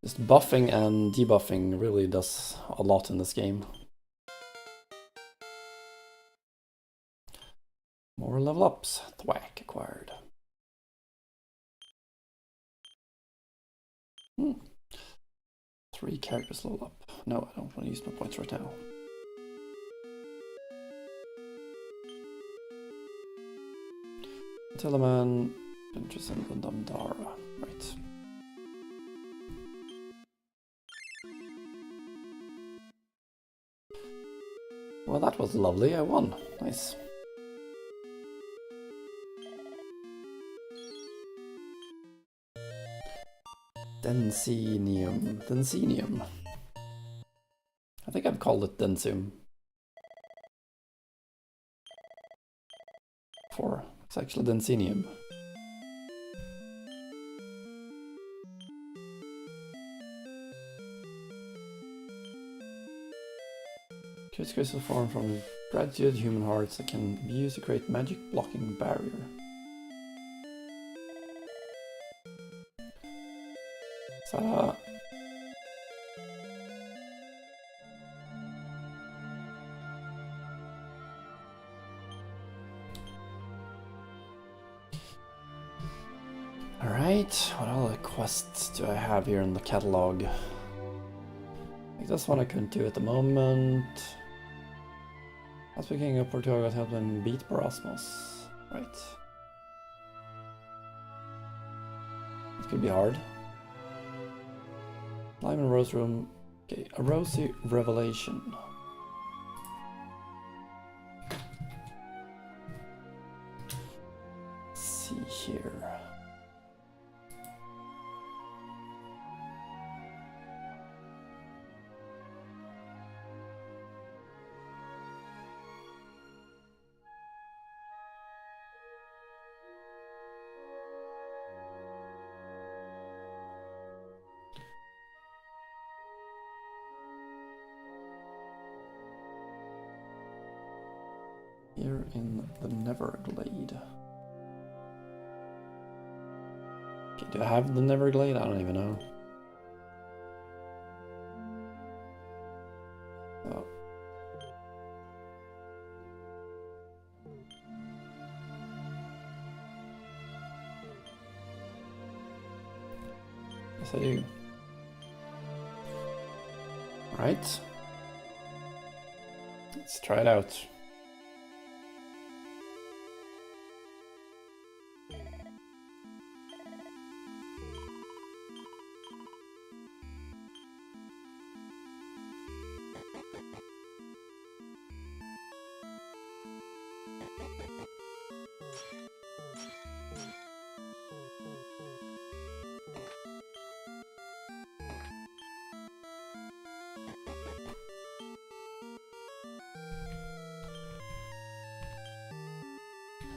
Just buffing and debuffing really does a lot in this game. More level ups. Thwack acquired. 3 characters level up. No, I don't want to use my points right now. Teleman, interested in Damdara. Right. Well, that was lovely. I won. Nice. Densinium. Densinium. I think I've called it Densium. It's actually Densinium. Curious crystal form from gratitude human hearts that can be used to create magic blocking barrier. So alright, what other quests do I have here in the catalog? I think this one I couldn't do at the moment. I was picking up Portugal got help them beat Parasmos. Right. It could be hard. Lime and Rose Room. Okay, a rosy revelation. Let's see here. Here in the Neverglade. Okay, do I have the Neverglade? I don't even know. Oh. Yes, I do. Right. Let's try it out.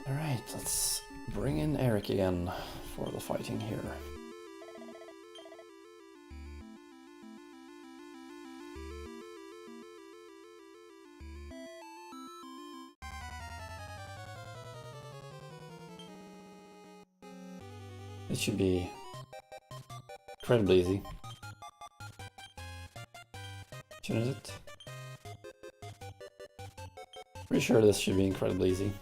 Alright, let's bring in Eric again for the fighting here. It should be incredibly easy. Shouldn't it? Pretty sure this should be incredibly easy.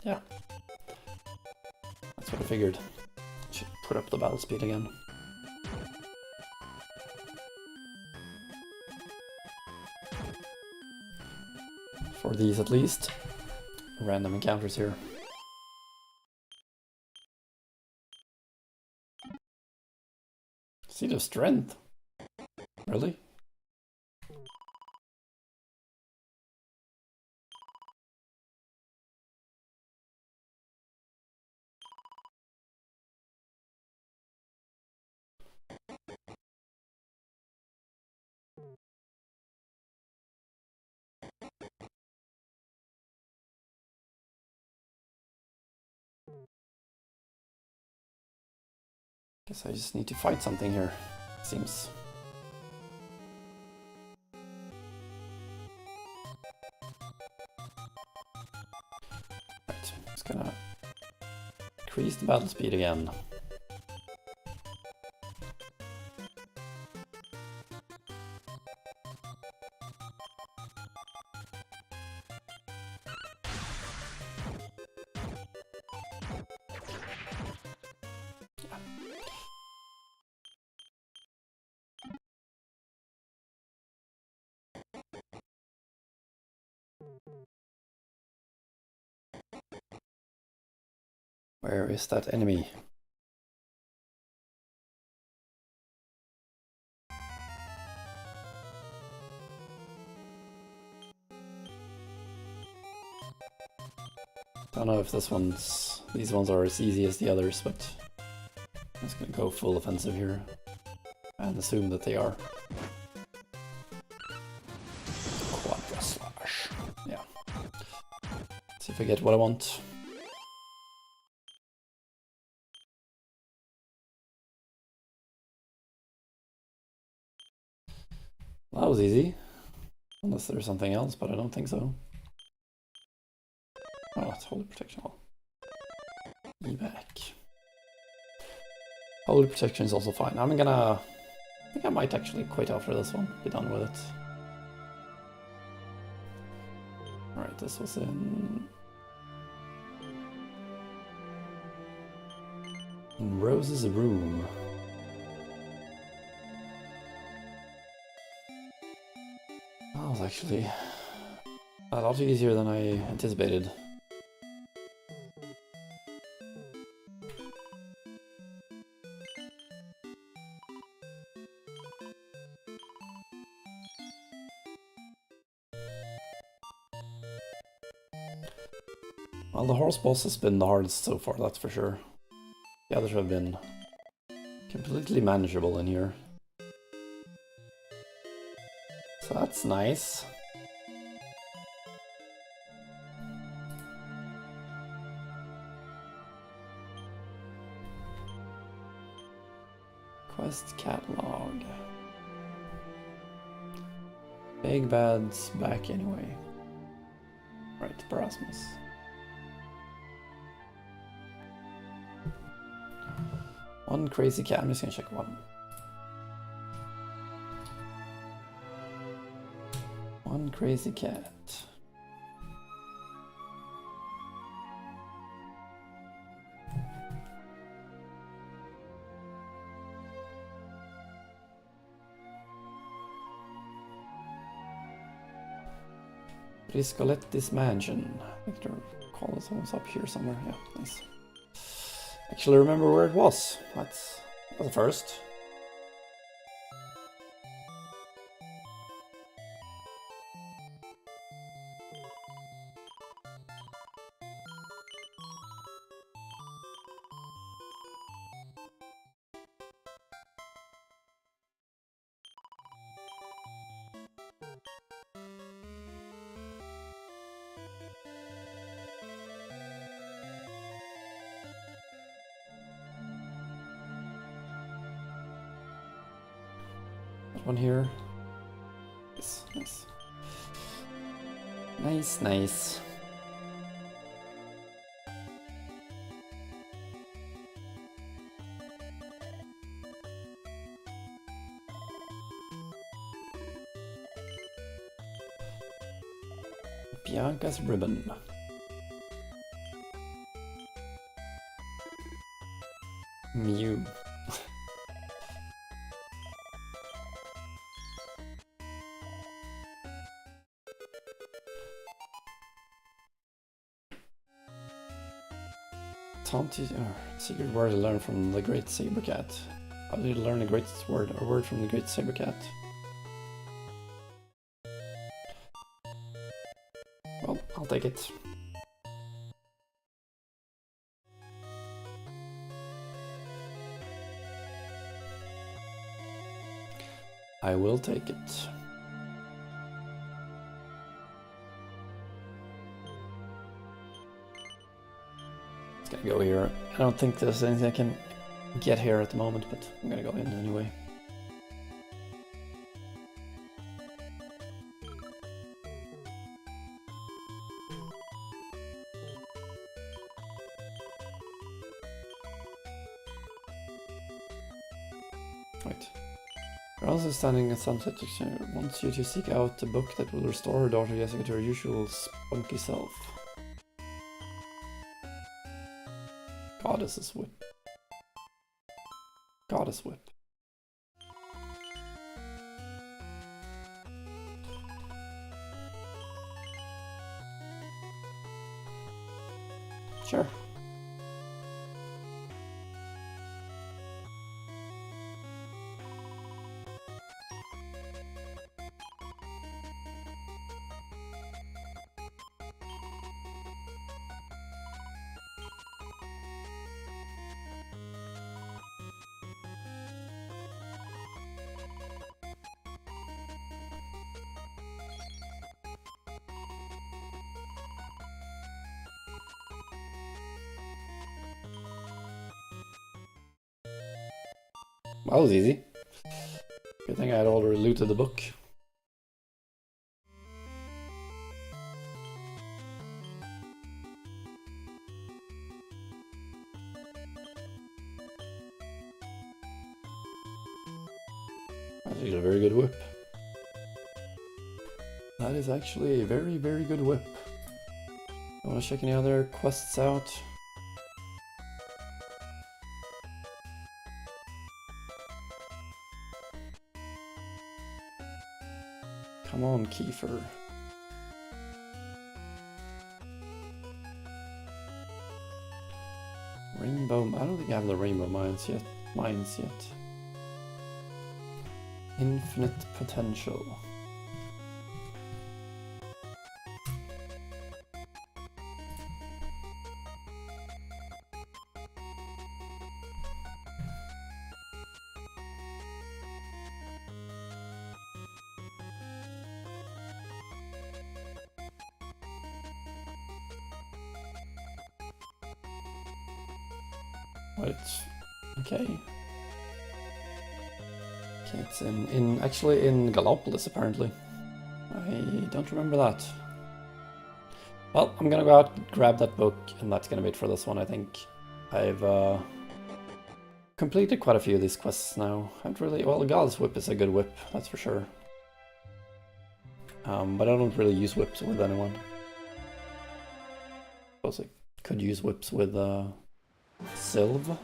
Yeah. That's what I figured. Should put up the battle speed again. For these at least. Random encounters here. Seed of Strength? Really? Guess I just need to fight something here, it seems. Right, just gonna increase the battle speed again. Where is that enemy? Don't know if these ones are as easy as the others, but I'm just gonna go full offensive here and assume that they are. Quadra slash. Yeah. See if I get what I want. That was easy. Unless there's something else, but I don't think so. Oh, it's Holy Protection. Evac. Holy Protection is also fine. I think I might actually quit after this one. Be done with it. Alright, this was in Rose's room. That was actually a lot easier than I anticipated. Well, the horse boss has been the hardest so far, that's for sure. The others have been completely manageable in here. So that's nice. Quest catalog. Big Bad's back anyway. Right, Parasmus. One crazy cat. I'm just gonna check one. One crazy cat. Riscoletti's mansion. Victor, call this one's up here somewhere. Yeah, nice. Actually remember where it was. That's the first. One here. Nice, nice. Nice, nice. Bianca's ribbon. Mew. Secret word to learn from the Great Saber Cat. How did you learn a word from the Great Saber Cat? Well, I'll take it. I will take it. Gonna go here. I don't think there's anything I can get here at the moment, but I'm gonna go in anyway. Right. You're also standing at Sunset Exchange. Wants you to seek out a book that will restore her daughter Jessica to her usual spunky self. Goddess's Whip. Goddess Whip. Sure. That was easy. Good thing I had already looted the book. That's actually a very good whip. That is actually a very, very good whip. I want to check any other quests out. Come on, Kiefer. Rainbow. I don't think I have the rainbow mines yet. Infinite potential. Wait, okay. Okay, it's actually in Gallopolis apparently. I don't remember that. Well, I'm gonna go out, grab that book, and that's gonna be it for this one, I think. I've completed quite a few of these quests now. I haven't really... Well, God's Whip is a good whip, that's for sure. But I don't really use whips with anyone. Suppose I could use whips with Sylv.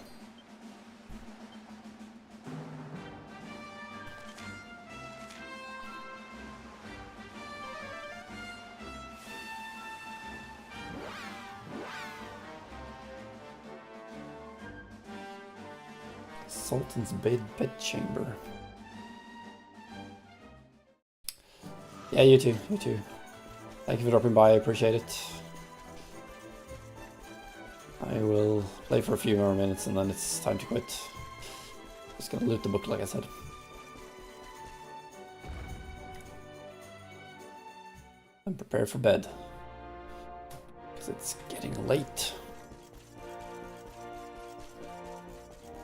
Sultan's Bedchamber. Yeah, you too, you too. Thank you for dropping by, I appreciate it. I will play for a few more minutes and then it's time to quit. Just gonna loot the book like I said. And prepare for bed. Because it's getting late.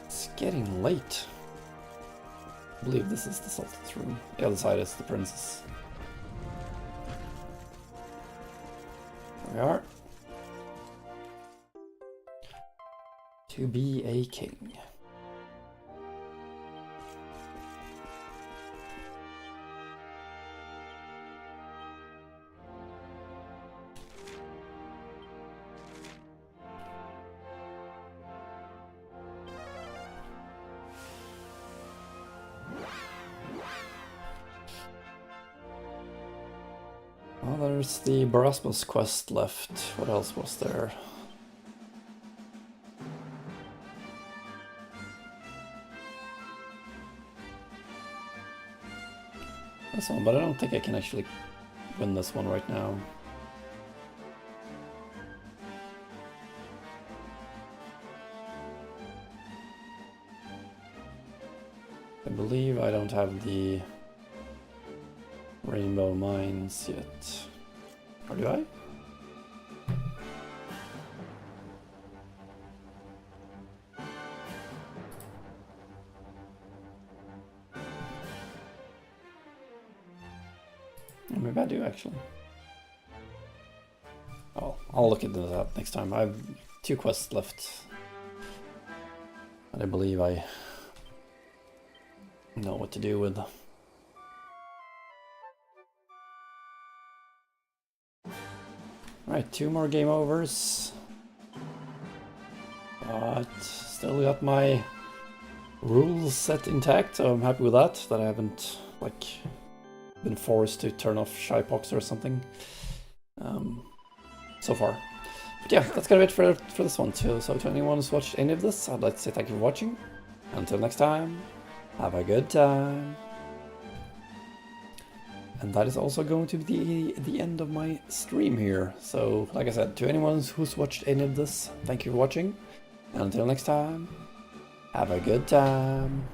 It's getting late. I believe this is the Sultan's room. The other side is the princess. There we are. To be a king. Well, there's the Barasmus quest left. What else was there? This one, but I don't think I can actually win this one right now. I believe I don't have the rainbow mines yet. Or do I? Maybe I do actually. Oh, I'll look into that next time. I have 2 quests left. And I believe I know what to do with. Right, 2 more game overs. But still got my rules set intact, so I'm happy with that. That I haven't like been forced to turn off Shypox or something so far. But yeah, that's gonna be it for this one too. So to anyone who's watched any of this, I'd like to say thank you for watching. Until next time, have a good time. And that is also going to be the end of my stream here. So like I said, to anyone who's watched any of this, thank you for watching. And until next time, have a good time.